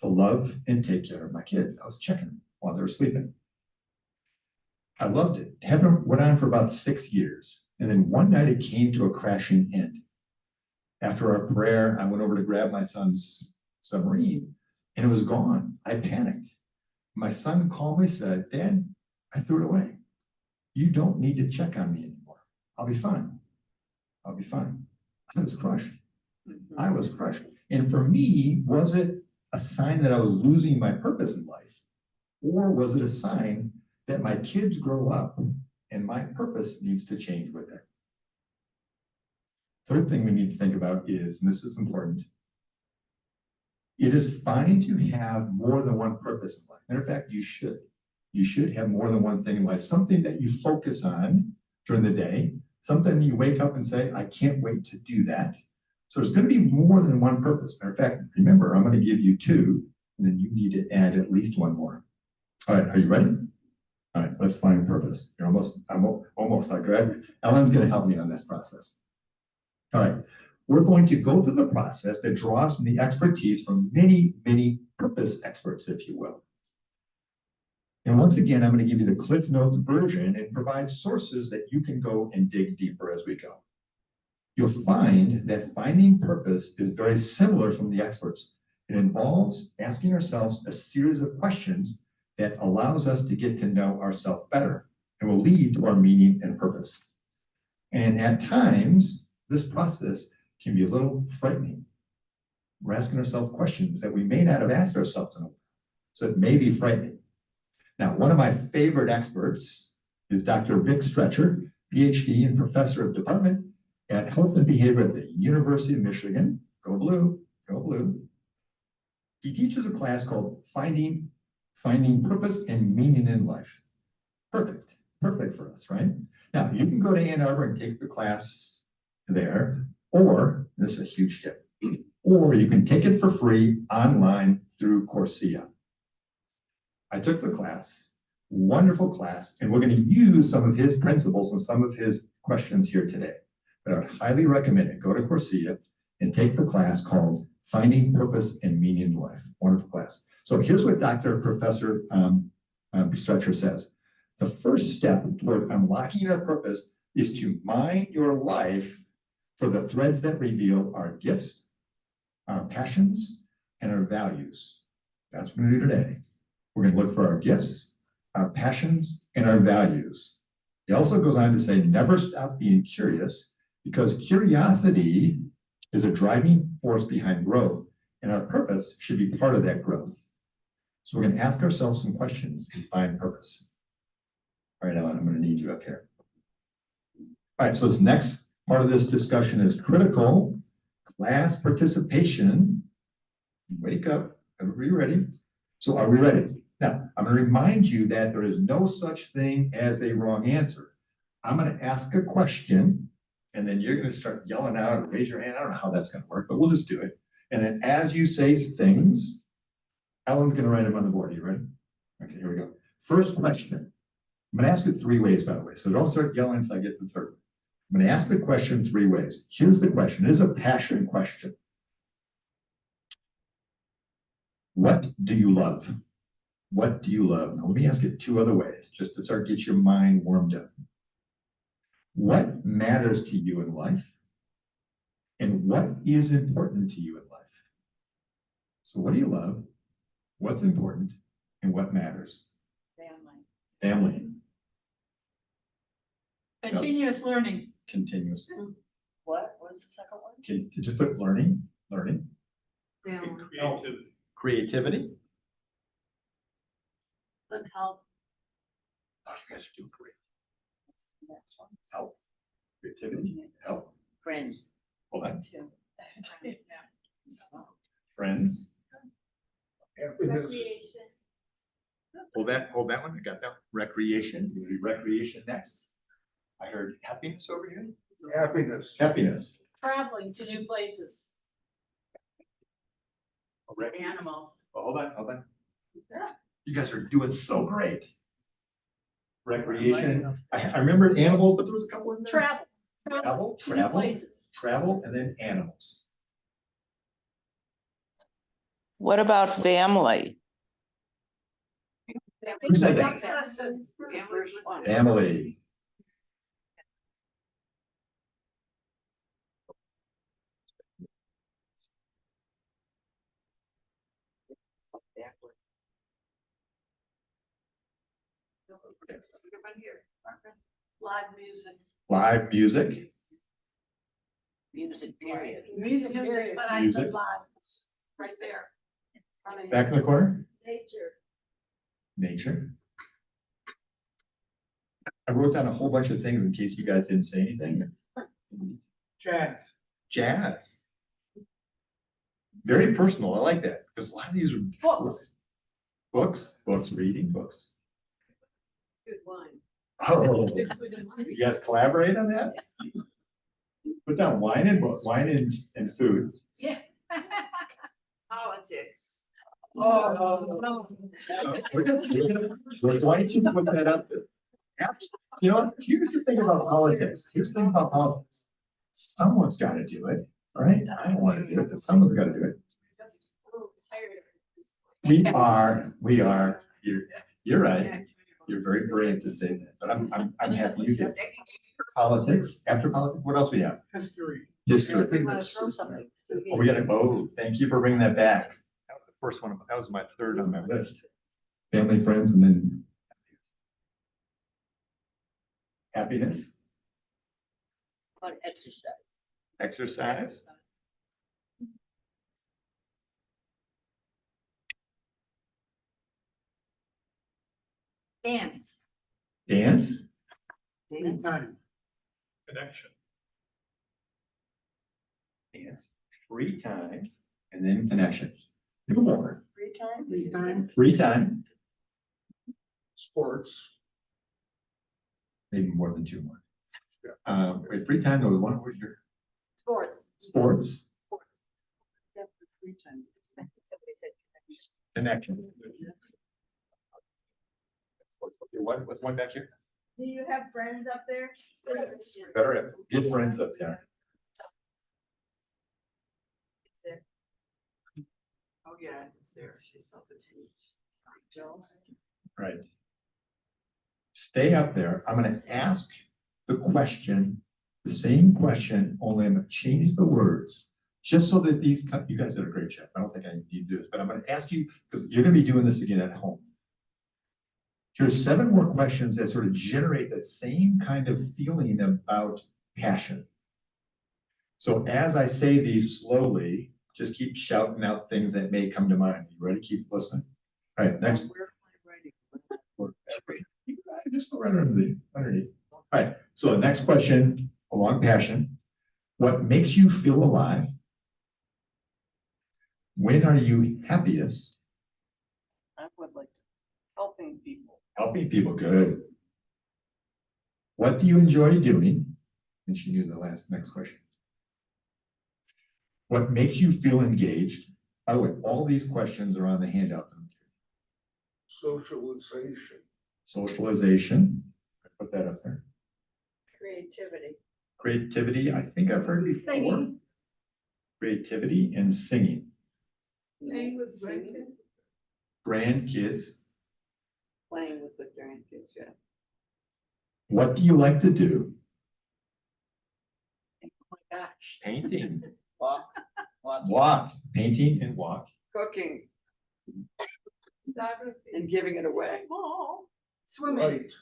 to love and take care of my kids. I was checking them while they were sleeping. I loved it. It went on for about 6 years. And then one night it came to a crashing end. After our prayer, I went over to grab my son's submarine and it was gone. I panicked. My son calmly said, Dad, I threw it away. You don't need to check on me anymore. I'll be fine. I'll be fine. I was crushed. I was crushed. And for me, was it a sign that I was losing my purpose in life? Or was it a sign that my kids grow up and my purpose needs to change with it? Third thing we need to think about is, and this is important, it is fine to have more than one purpose in life. Matter of fact, you should. You should have more than one thing in life, something that you focus on during the day, something you wake up and say, I can't wait to do that. So there's going to be more than one purpose. Matter of fact, remember, I'm going to give you two, and then you need to add at least one more. All right, are you ready? All right, let's find purpose. I'm almost, I grabbed, Ellen's going to help me on this process. All right, we're going to go through the process that draws from the expertise from many, many purpose experts, if you will. And once again, I'm going to give you the Cliff Notes version and provide sources that you can go and dig deeper as we go. You'll find that finding purpose is very similar from the experts. It involves asking ourselves a series of questions that allows us to get to know ourselves better and will lead to our meaning and purpose. And at times, this process can be a little frightening. We're asking ourselves questions that we may not have asked ourselves in a while, so it may be frightening. Now, one of my favorite experts is Dr. Vic Stretcher, PhD and professor of department at Health and Behavior at the University of Michigan. Go Blue, go Blue. He teaches a class called Finding Purpose and Meaning in Life. Perfect for us, right? Now, you can go to Ann Arbor and take the class there, Or, this is a huge tip, or you can take it for free online through Coursera. I took the class, wonderful class, and we're going to use some of his principles and some of his questions here today. But I would highly recommend it. Go to Coursera and take the class called Finding Purpose and Meaning in Life. Wonderful class. So here's what Professor Stretcher says. The first step toward unlocking our purpose is to mine your life for the threads that reveal our gifts, our passions, and our values. That's what we're going to do today. We're going to look for our gifts, our passions, and our values. He also goes on to say, never stop being curious, because curiosity is a driving force behind growth, and our purpose should be part of that growth. So we're going to ask ourselves some questions and find purpose. All right, Ellen, I'm going to need you up here. All right, so this next part of this discussion is critical class participation. Wake up, everybody ready? So are we ready? Now, I'm going to remind you that there is no such thing as a wrong answer. I'm going to ask a question, and then you're going to start yelling out or raise your hand. I don't know how that's going to work, but we'll just do it. And then as you say things, Ellen's going to write them on the board. Are you ready? Okay, here we go. First question. I'm going to ask it 3 ways, by the way, so don't start yelling until I get to the third. I'm going to ask the question 3 ways. Here's the question. It is a passion question. What do you love? What do you love? Now, let me ask it 2 other ways, just to start get your mind warmed up. What matters to you in life? And what is important to you in life? So what do you love? What's important? And what matters? Family. Continuous learning. Continuous. What was the second one? Can you just put learning? Creativity. Good health. Oh, you guys are doing great. Next one. Health, creativity, health. Friend. Hold on. Two. Friends. Recreation. Hold that one. I got that. Recreation. You do recreation next. I heard happiness over here. Happiness. Traveling to new places. Animals. Oh, hold on. Yeah. You guys are doing so great. Recreation. I remembered animals, but there was a couple in there. Travel, and then animals. What about family? Who said that? Family. Live music. Live music. Music period. Music period, but I said live. Right there. Back in the corner. Nature. I wrote down a whole bunch of things in case you guys didn't say anything. Jazz. Very personal. I like that because a lot of these are books, reading books. Good wine. Oh, you guys collaborate on that? Put down wine and food. Yeah. Politics. We're going to put that up there. You know what? Here's the thing about politics. Someone's got to do it, right? I don't want to do it, but someone's got to do it. We are. You're right. You're very brave to say that, but I'm happy you did. Politics. After politics, what else we have? History. Thank you for bringing that back. That was the first one. That was my third on my list. Family, friends, and then happiness. Exercise. Dance. Connection. Dance, free time, and then connection. Even more. Free time. Sports. Maybe more than 2 more. Wait, free time, there was one word here. Sports. Sports, Somebody said. connection. What's one back here? Do you have friends up there? Better have good friends up there. Oh, yeah, it's there. She's something to. Right. Stay up there. I'm gonna ask the question, the same question, only I'm gonna change the words. Just so that you guys did a great job. I don't think I need to do this, but I'm gonna ask you, because you're gonna be doing this again at home. Here's 7 more questions that sort of generate that same kind of feeling about passion. So as I say these slowly, just keep shouting out things that may come to mind. You ready? Keep listening. All right, next. Just go right underneath. All right, so the next question along passion. What makes you feel alive? When are you happiest? I would like to helping people. Helping people, good. What do you enjoy doing? And she knew the next question. What makes you feel engaged? By the way, all these questions are on the handout. Socialization. Socialization, put that up there. Creativity. Creativity, I think I've heard before. Singing. Creativity and singing. Playing with grandkids. Grandkids, Playing with the grandkids, yeah. what do you like to do? Oh my gosh. Painting, Walk. walk, painting and walk. Cooking Photography. and giving it away. Oh, Right,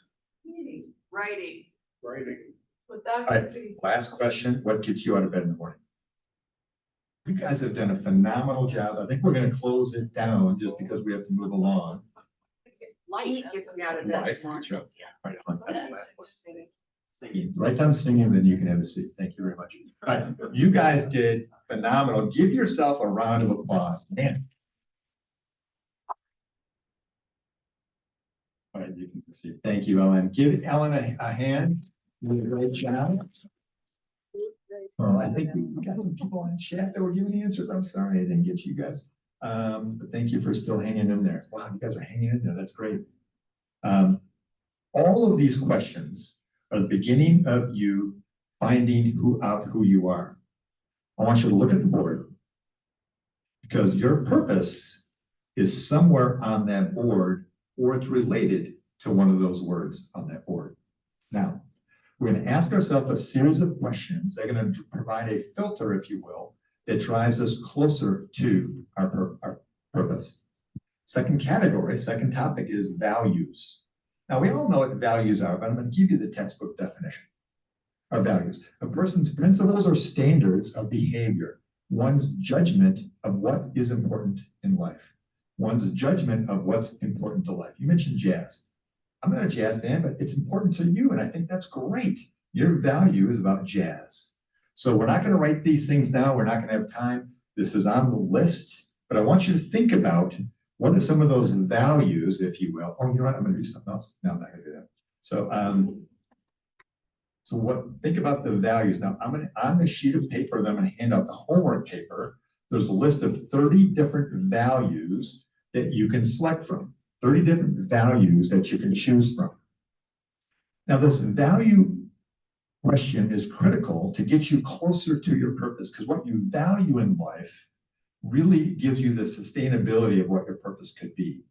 eating. Writing. writing. Photography. Last question, what gets you out of bed in the morning? You guys have done a phenomenal job. I think we're gonna close it down just because we have to move along. Light gets me out of bed. Life, good job. All right, on that last one. Singing, write down singing, then you can have a seat. Thank you very much. All right, you guys did phenomenal. Give yourself a round of applause. Man. All right, you can see. Thank you, Ellen. Give Ellen a hand. You did a great job. Well, I think we got some people in chat that were giving answers. I'm sorry I didn't get you guys. But thank you for still hanging in there. Wow, you guys are hanging in there. That's great. All of these questions are the beginning of you finding who you are. I want you to look at the board because your purpose is somewhere on that board or it's related to one of those words on that board. Now, we're going to ask ourselves a series of questions. They're going to provide a filter, if you will, that drives us closer to our purpose. Second category, second topic is values. Now, we all know what values are, but I'm going to give you the textbook definition of values. A person's principles or standards of behavior, one's judgment of what is important in life, one's judgment of what's important to life. You mentioned jazz. I'm not a jazz fan, but it's important to you, and I think that's great. Your value is about jazz. So we're not going to write these things down. We're not going to have time. This is on the list, but I want you to think about what are some of those values, if you will. Oh, you know what? I'm going to do something else. No, I'm not going to do that. So, think about the values. Now, on the sheet of paper that I'm going to hand out, the homework paper, there's a list of 30 different values that you can select from. 30 different values that you can choose from. Now, this value question is critical to get you closer to your purpose because what you value in life really gives you the sustainability of what your purpose could be.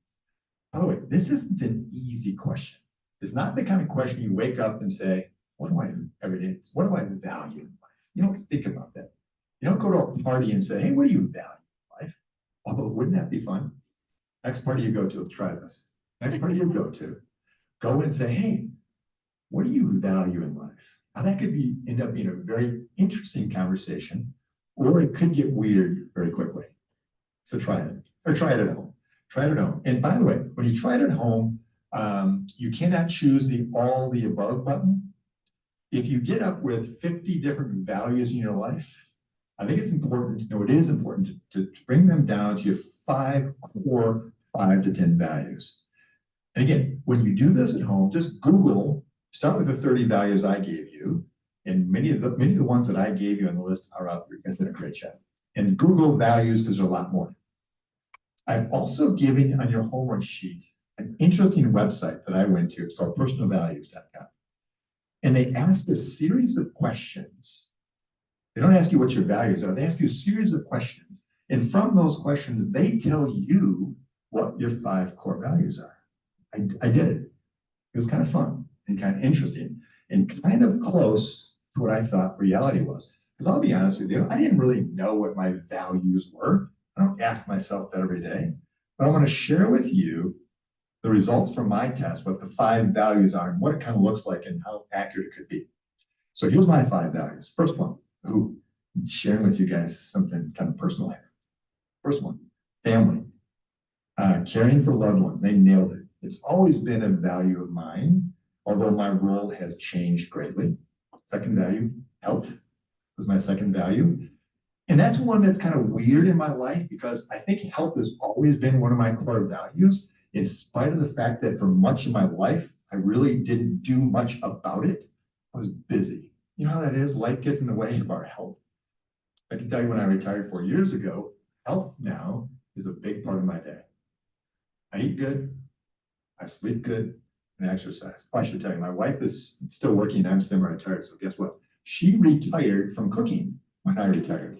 By the way, this isn't an easy question. It's not the kind of question you wake up and say, what do I value in life? You don't think about that. You don't go to a party and say, hey, what do you value in life? Although, wouldn't that be fun? Next party you go to, try this. Next party you go and say, hey, what do you value in life? Now that could end up being a very interesting conversation, or it could get weird very quickly. So try it, or try it at home. Try it at home. And by the way, when you try it at home, you cannot choose the all the above button. If you get up with 50 different values in your life, I think it's important, no, it is important to bring them down to your 5 core 5 to 10 values. And again, when you do this at home, just Google, start with the 30 values I gave you, And many of the ones that I gave you on the list are out there. You guys did a great job. And Google values, because there's a lot more. I've also given on your homework sheet an interesting website that I went to. It's called personalvalues.com. And they ask a series of questions. They don't ask you what your values are. They ask you a series of questions. And from those questions, they tell you what your 5 core values are. I did it. It was kind of fun and kind of interesting and kind of close to what I thought reality was. Because I'll be honest with you, I didn't really know what my values were. I don't ask myself that every day. But I want to share with you the results from my test, what the 5 values are and what it kind of looks like and how accurate it could be. So here's my 5 values. First one, sharing with you guys something kind of personal here. First one, family. Caring for loved ones. They nailed it. It's always been a value of mine, although my role has changed greatly. Second value, health was my second value. And that's one that's kind of weird in my life because I think health has always been one of my core values, in spite of the fact that for much of my life, I really didn't do much about it. I was busy. You know how that is? Life gets in the way of our health. I can tell you when I retired 4 years ago, health now is a big part of my day. I eat good, I sleep good, and exercise. Oh, I should tell you, my wife is still working, I'm semi-retired, so guess what? She retired from cooking when I retired.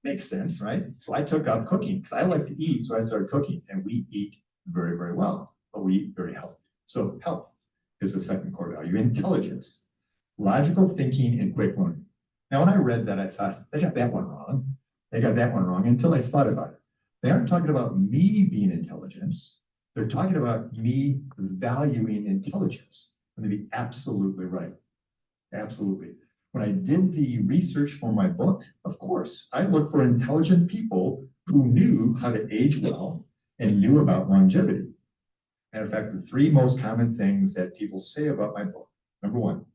Makes sense, right? So I took up cooking because I like to eat, so I started cooking, and we eat very, very well, but we eat very healthy. So health is the second core value. Intelligence, logical thinking, and quick learning. Now, when I read that, I thought, they got that one wrong. They got that one wrong until I thought about it. They aren't talking about me being intelligent. They're talking about me valuing intelligence. And they'd be absolutely right. Absolutely. When I did the research for my book, of course, I looked for intelligent people who knew how to age well and knew about longevity. And in fact, the 3 most common things that people say about my book. Number 1,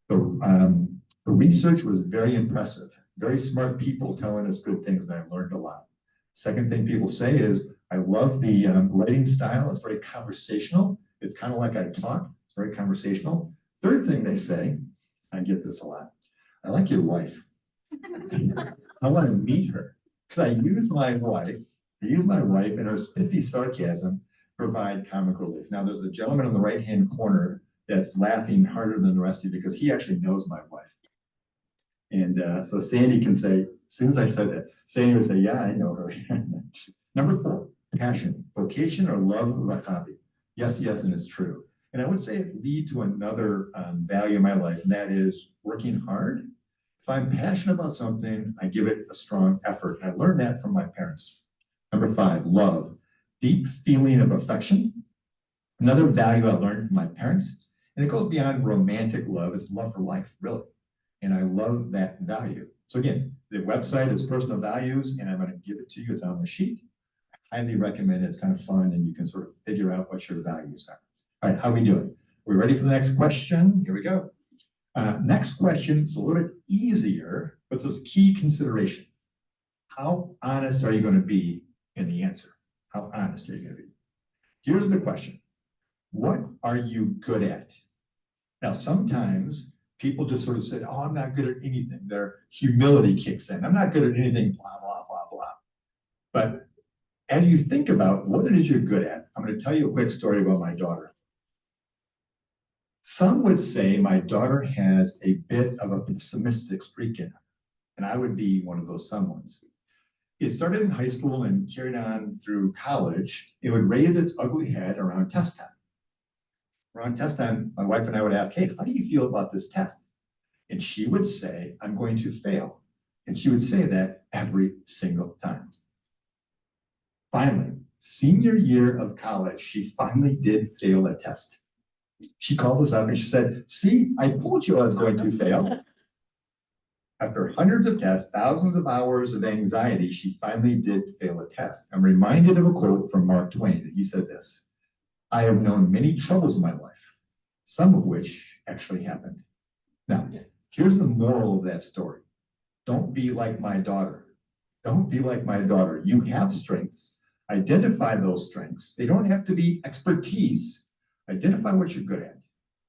the research was very impressive. Very smart people telling us good things, and I learned a lot. Second thing people say is, I love the writing style. It's very conversational. It's kind of like I talk. It's very conversational. Third thing they say, I get this a lot. I like your wife. I want to meet her. Because I use my wife and her spiffy sarcasm to provide comic relief. Now there's a gentleman in the right-hand corner that's laughing harder than the rest of you because he actually knows my wife. And so Sandy can say, as soon as I said that, Sandy would say, yeah, I know her. Number 4, passion, vocation, or love of a hobby. Yes, and it's true. And I would say it lead to another value in my life, and that is working hard. If I'm passionate about something, I give it a strong effort. I learned that from my parents. Number 5, love, deep feeling of affection. Another value I learned from my parents, and it goes beyond romantic love. It's love for life, really. And I love that value. So again, the website is Personal Values, and I'm going to give it to you. It's on the sheet. I highly recommend it. It's kind of fun, and you can sort of figure out what your values are. All right, how are we doing? Are we ready for the next question? Here we go. Next question is a little bit easier, but there's a key consideration. How honest are you going to be in the answer? How honest are you going to be? Here's the question. What are you good at? Now, sometimes people just sort of say, oh, I'm not good at anything. Their humility kicks in. I'm not good at anything, blah, blah, blah, blah. But as you think about what it is you're good at, I'm going to tell you a quick story about my daughter. Some would say my daughter has a bit of a pessimistic streak in her, and I would be one of those someones. It started in high school and carried on through college. It would raise its ugly head around test time. Around test time, my wife and I would ask, hey, how do you feel about this test? And she would say, I'm going to fail. And she would say that every single time. Finally, senior year of college, she finally did fail a test. She called us up and she said, see, I told you I was going to fail. After hundreds of tests, thousands of hours of anxiety, she finally did fail a test. I'm reminded of a quote from Mark Twain. He said this, I have known many troubles in my life, some of which actually happened. Now, here's the moral of that story. Don't be like my daughter. Don't be like my daughter. You have strengths. Identify those strengths. They don't have to be expertise. Identify what you're good at,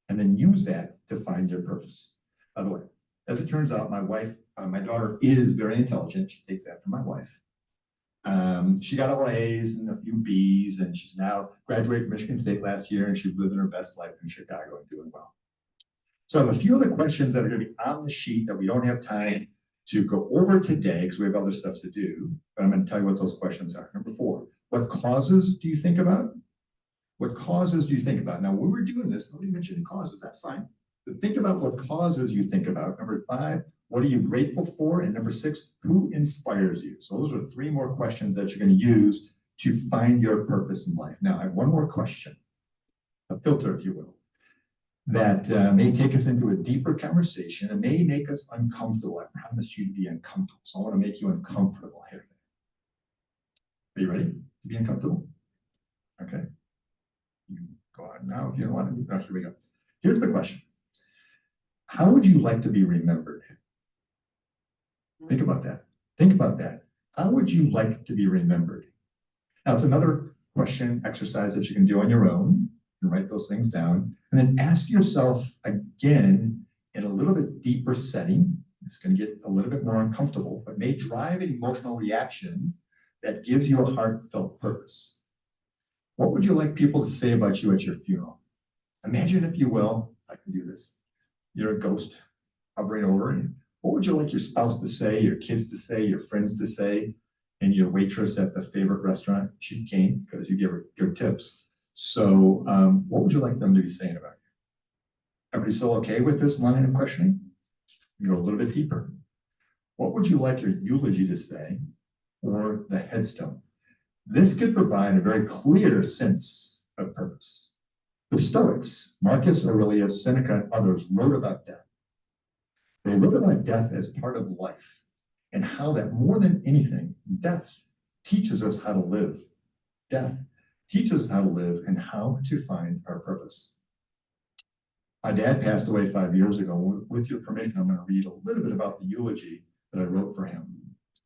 and then use that to find your purpose. By the way, as it turns out, my daughter is very intelligent. She takes after my wife. She got all A's and a few B's, and she's now graduated from Michigan State last year, and she's living her best life in Chicago and doing well. So I have a few other questions that are going to be on the sheet that we don't have time to go over today because we have other stuff to do, but I'm going to tell you what those questions are. Number 4, what causes do you think about? What causes do you think about? Now, when we're doing this, nobody mentioned causes. That's fine. But think about what causes you think about. Number 5, what are you grateful for? And number 6, who inspires you? So those are 3 more questions that you're going to use to find your purpose in life. Now, I have one more question, a filter, if you will, that may take us into a deeper conversation and may make us uncomfortable. I promise you to be uncomfortable. So I want to make you uncomfortable here. Are you ready to be uncomfortable? Okay. You can go on now if you don't want to. Oh, here we go. Here's the question. How would you like to be remembered? Think about that. Think about that. How would you like to be remembered? Now, it's another question, exercise that you can do on your own. And write those things down. And then ask yourself again in a little bit deeper setting. It's going to get a little bit more uncomfortable, but may drive an emotional reaction that gives you a heartfelt purpose. What would you like people to say about you at your funeral? Imagine, if you will, I can do this. You're a ghost hovering over you. What would you like your spouse to say, your kids to say, your friends to say, and your waitress at the favorite restaurant? She came because you give her good tips. So what would you like them to be saying about you? Everybody still okay with this line of questioning? You go a little bit deeper. What would you like your eulogy to say, or the headstone? This could provide a very clear sense of purpose. The Stoics, Marcus Aurelius, Seneca, and others wrote about death. They wrote about death as part of life and how that more than anything, death teaches us how to live. Death teaches us how to live and how to find our purpose. My dad passed away 5 years ago. With your permission, I'm going to read a little bit about the eulogy that I wrote for him.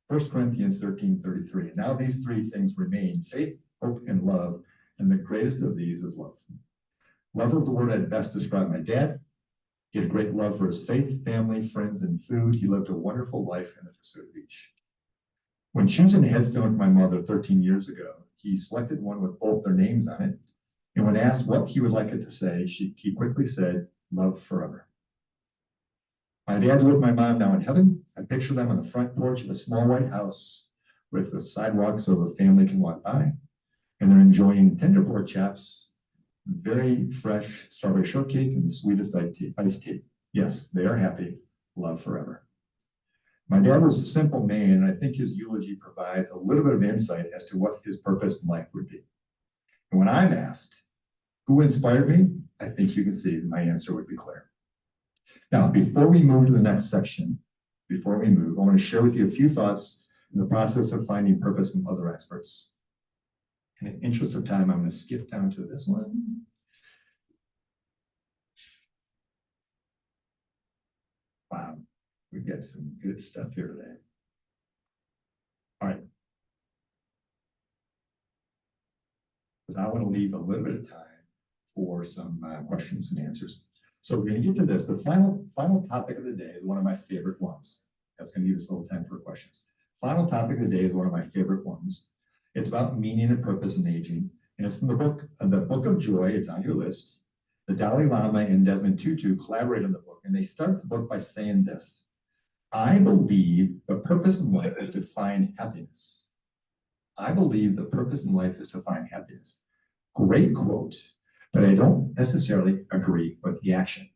1 Corinthians 13:33. Now these 3 things remain: faith, hope, and love. And the greatest of these is love. Love is the word I'd best describe my dad. He had a great love for his faith, family, friends, and food. He lived a wonderful life in the pursuit of each. When choosing a headstone for my mother 13 years ago, he selected one with both their names on it. And when asked what he would like it to say, he quickly said, "Love forever." My dad's with my mom now in heaven. I picture them on the front porch of a small white house with a sidewalk so the family can walk by. And they're enjoying tender pork chops, very fresh strawberry shortcake, and the sweetest iced tea. Yes, they are happy. Love forever. My dad was a simple man, and I think his eulogy provides a little bit of insight as to what his purpose in life would be. And when I'm asked, who inspired me? I think you can see my answer would be clear. Now, before we move to the next section, I want to share with you a few thoughts in the process of finding purpose from other experts. In the interest of time, I'm going to skip down to this one. Wow, we've got some good stuff here today. All right. Because I want to leave a little bit of time for some questions and answers. So we're going to get to this. The final topic of the day is one of my favorite ones. That's going to give us a little time for questions. Final topic of the day is one of my favorite ones. It's about meaning and purpose in aging. And it's from the Book of Joy. It's on your list. The Dalai Lama and Desmond Tutu collaborate on the book, and they start the book by saying this: I believe the purpose in life is to find happiness. I believe the purpose in life is to find happiness. Great quote, but I don't necessarily agree with the action.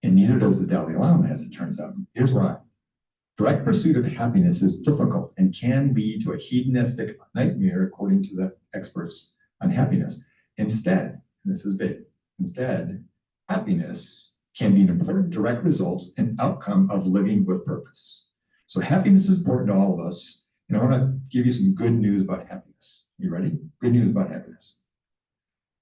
And neither does the Dalai Lama, as it turns out. Here's why. Direct pursuit of happiness is difficult and can lead to a hedonistic nightmare, according to the experts on happiness. Instead, and this is big, happiness can be an important direct result and outcome of living with purpose. So happiness is important to all of us. And I want to give you some good news about happiness. You ready? Good news about happiness.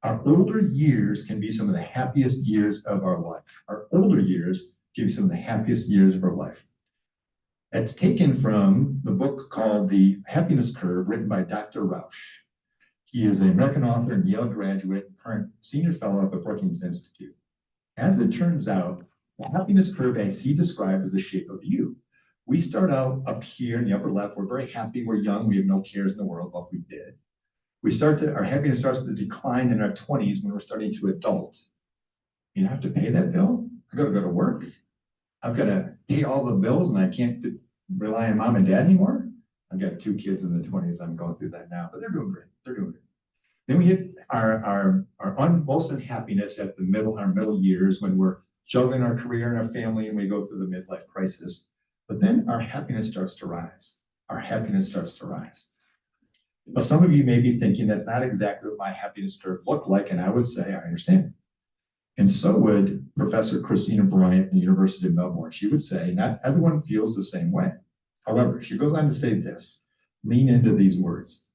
Our older years can be some of the happiest years of our life. Our older years give you some of the happiest years of our life. It's taken from the book called The Happiness Curve, written by Dr. Rausch. He is an American author and Yale graduate, current senior fellow at the Brookings Institute. As it turns out, The happiness curve, as he described, is the shape of you. We start out up here in the upper left. We're very happy. We're young. We have no cares in the world, but we did. Our happiness starts to decline in our 20s when we're starting to adult. You have to pay that bill. I got to go to work. I've got to pay all the bills and I can't rely on mom and dad anymore. I've got 2 kids in the 20s. I'm going through that now, but they're doing great. They're doing great. Then we hit our most unhappiness at our middle years when we're juggling our career and our family and we go through the midlife crisis. But then our happiness starts to rise. Our happiness starts to rise. Now, some of you may be thinking that's not exactly what my happiness curve looked like, and I would say I understand. And so would Professor Christina Bryant at the University of Melbourne. She would say, not everyone feels the same way. However, she goes on to say this, lean into these words.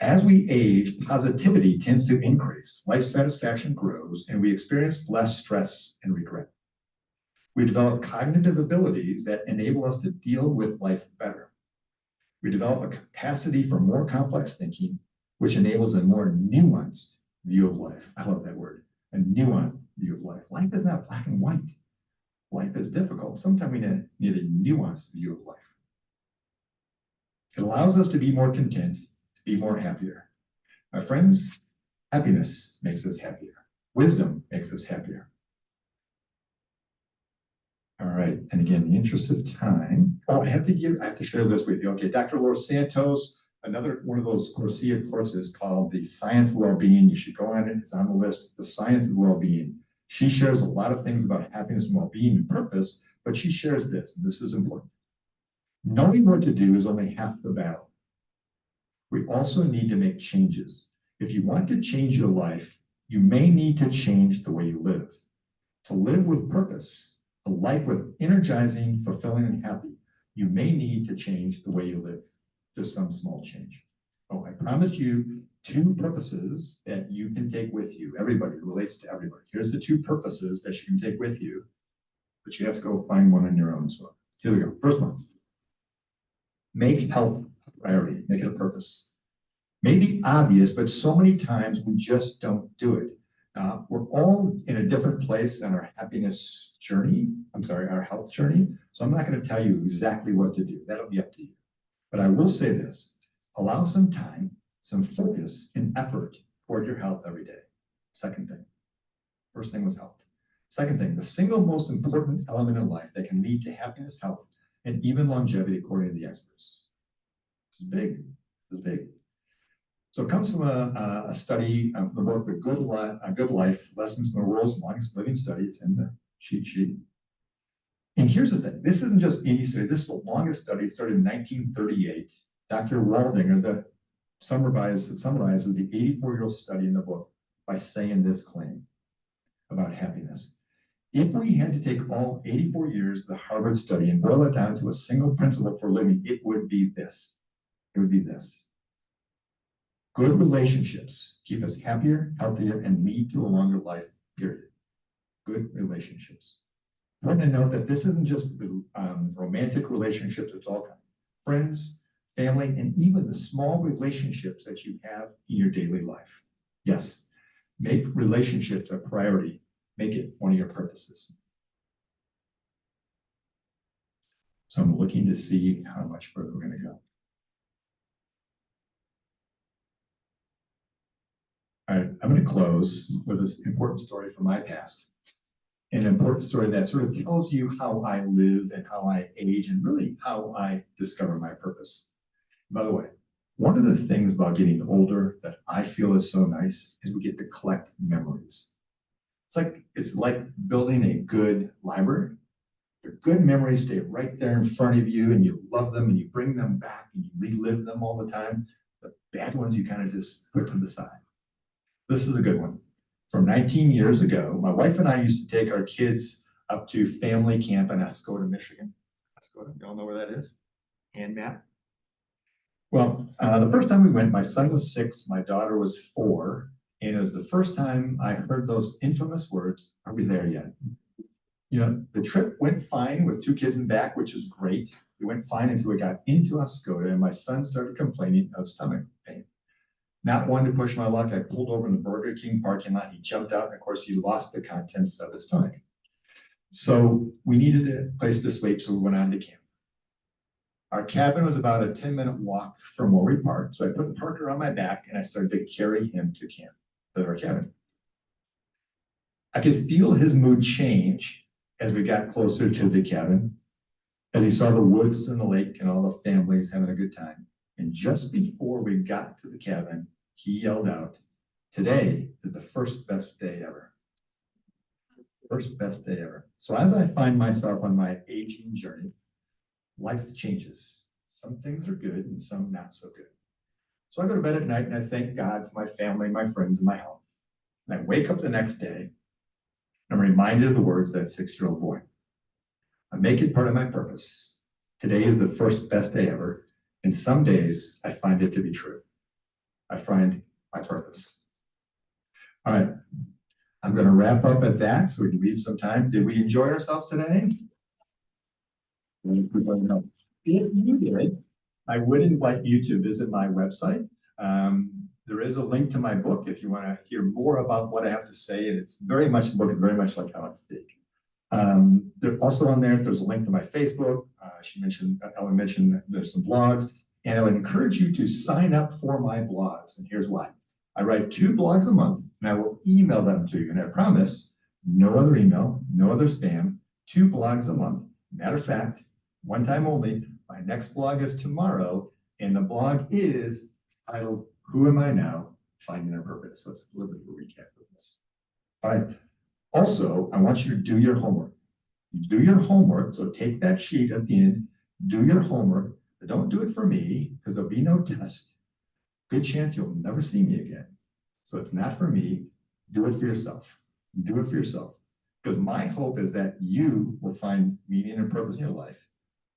As we age, positivity tends to increase, life satisfaction grows, and we experience less stress and regret. We develop cognitive abilities that enable us to deal with life better. We develop a capacity for more complex thinking, which enables a more nuanced view of life. I love that word, a nuanced view of life. Life is not black and white. Life is difficult. Sometimes we need a nuanced view of life. It allows us to be more content, to be more happier. My friends, happiness makes us happier. Wisdom makes us happier. All right, and again, in the interest of time, I have to share this with you. Okay, Dr. Laura Santos, another one of those Coursera courses called The Science of Wellbeing. You should go on it, it's on the list, The Science of Wellbeing. She shares a lot of things about happiness and well-being and purpose, but she shares this, and this is important. Knowing what to do is only half the battle. We also need to make changes. If you want to change your life, you may need to change the way you live. To live with purpose, a life with energizing, fulfilling, and happy, you may need to change the way you live. Just some small change. Oh, I promised you 2 purposes that you can take with you. Everybody, relates to everybody. Here's the 2 purposes that you can take with you, but you have to go find one on your own. So here we go. First one. Make health a priority. Make it a purpose. Maybe obvious, but so many times we just don't do it. We're all in a different place on our happiness journey. Our health journey. So I'm not going to tell you exactly what to do. That'll be up to you. But I will say this, allow some time, some focus and effort toward your health every day. Second thing. First thing was health. Second thing, the single most important element in life that can lead to happiness, health, and even longevity, according to the experts. This is big. This is big. So it comes from a study from the book, The Good Life, Lessons from the World's Longest Living Study. It's in the cheat sheet. And here's the thing. This isn't just any study. This is the longest study. It started in 1938. Dr. Waldinger summarizes the 84-year-old study in the book by saying this claim about happiness. If we had to take all 84 years of the Harvard study and boil it down to a single principle for living, it would be this. It would be this. Good relationships keep us happier, healthier, and lead to a longer life, period. Good relationships. I want to note that this isn't just romantic relationships, it's all kinds. Friends, family, and even the small relationships that you have in your daily life. Yes, make relationships a priority. Make it one of your purposes. So I'm looking to see how much further we're going to go. All right, I'm going to close with this important story from my past. An important story that sort of tells you how I live and how I age and really how I discover my purpose. By the way, one of the things about getting older that I feel is so nice is we get to collect memories. It's like building a good library. The good memories stay right there in front of you and you love them and you bring them back and you relive them all the time. The bad ones you kind of just put to the side. This is a good one. From 19 years ago, my wife and I used to take our kids up to family camp in Escoda, Michigan. Escoda, you all know where that is? Hand map. Well, the first time we went, my son was 6, my daughter was 4, and it was the first time I heard those infamous words, "Are we there yet?" You know, the trip went fine with 2 kids in back, which is great. It went fine until we got into Escoda, and my son started complaining of stomach pain. Not one to push my luck, I pulled over in the Burger King parking lot. He jumped out, and of course, he lost the contents of his stomach. So we needed a place to sleep, so we went on to camp. Our cabin was about a 10-minute walk from where we parked, so I put Parker on my back and I started to carry him to camp, to our cabin. I could feel his mood change as we got closer to the cabin, as he saw the woods and the lake and all the families having a good time. And just before we got to the cabin, he yelled out, "Today is the first best day ever." First best day ever. So as I find myself on my aging journey, life changes. Some things are good and some not so good. So I go to bed at night and I thank God for my family, my friends, and my health. And I wake up the next day and I'm reminded of the words of that 6-year-old boy. I make it part of my purpose. Today is the first best day ever. And some days I find it to be true. I find my purpose. All right. I'm going to wrap up at that so we can leave some time. Did we enjoy ourselves today? If you did, I would invite you to visit my website. There is a link to my book if you want to hear more about what I have to say. And it's very much, the book is very much like how I speak. They're also on there, there's a link to my Facebook. Ellen mentioned there's some blogs. And I would encourage you to sign up for my blogs. And here's why. I write 2 blogs a month and I will email them to you. And I promise, no other email, no other spam, 2 blogs a month. Matter of fact, one time only, my next blog is tomorrow. And the blog is titled, "Who Am I Now? Finding Our Purpose." So it's a little bit of a recap of this. All right. Also, I want you to do your homework. Do your homework. So take that sheet at the end, do your homework, but don't do it for me because there'll be no test. Good chance you'll never see me again. So it's not for me. Do it for yourself. Do it for yourself. Because my hope is that you will find meaning and purpose in your life.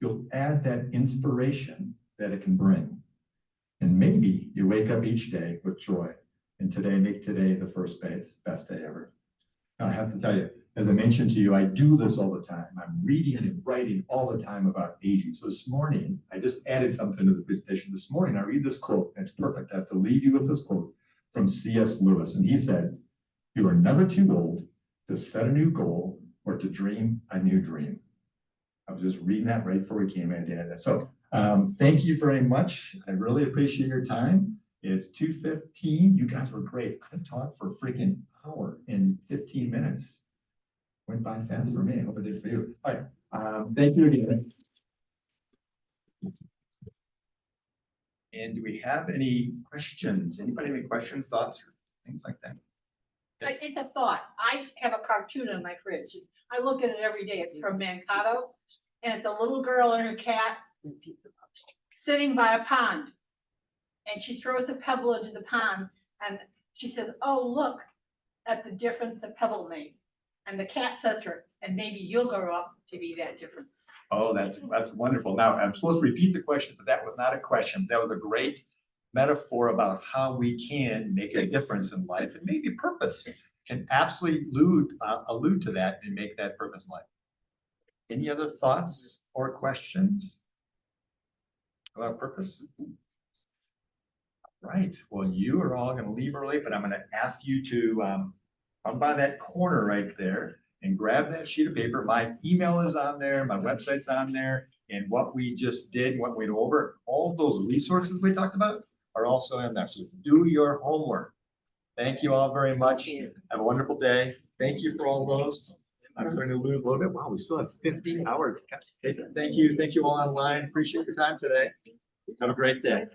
You'll add that inspiration that it can bring. And maybe you wake up each day with joy. And today, make today the first best day ever. Now, I have to tell you, as I mentioned to you, I do this all the time. I'm reading and writing all the time about aging. So this morning, I just added something to the presentation. This morning, I read this quote, and it's perfect. I have to leave you with this quote from C.S. Lewis. And he said, "You are never too old to set a new goal or to dream a new dream." I was just reading that right before we came in to add that. So thank you very much. I really appreciate your time. It's 2:15. You guys were great. I talked for a freaking hour and 15 minutes. Went by fast for me. I hope it did for you. All right. Thank you again. And do we have any questions? Anybody have any questions, thoughts, or things like that? It's a thought. I have a cartoon in my fridge. I look at it every day. It's from Mankato. And it's a little girl and her cat sitting by a pond. And she throws a pebble into the pond and she says, "Oh, look at the difference the pebble made." And the cat said to her, "And maybe you'll grow up to be that difference." Oh, that's wonderful. Now, I'm supposed to repeat the question, but that was not a question. That was a great metaphor about how we can make a difference in life, and maybe purpose can absolutely allude to that and make that purpose in life. Any other thoughts or questions about purpose? Right. Well, you are all going to leave early, but I'm going to ask you to come by that corner right there and grab that sheet of paper. My email is on there, my website's on there, and what we just did, what we went over, all those resources we talked about are also in there. So do your homework. Thank you all very much. Have a wonderful day. Thank you for all those. I'm starting to lose a little bit. Wow, we still have 15 hours. Thank you. Thank you all online. Appreciate your time today. Have a great day.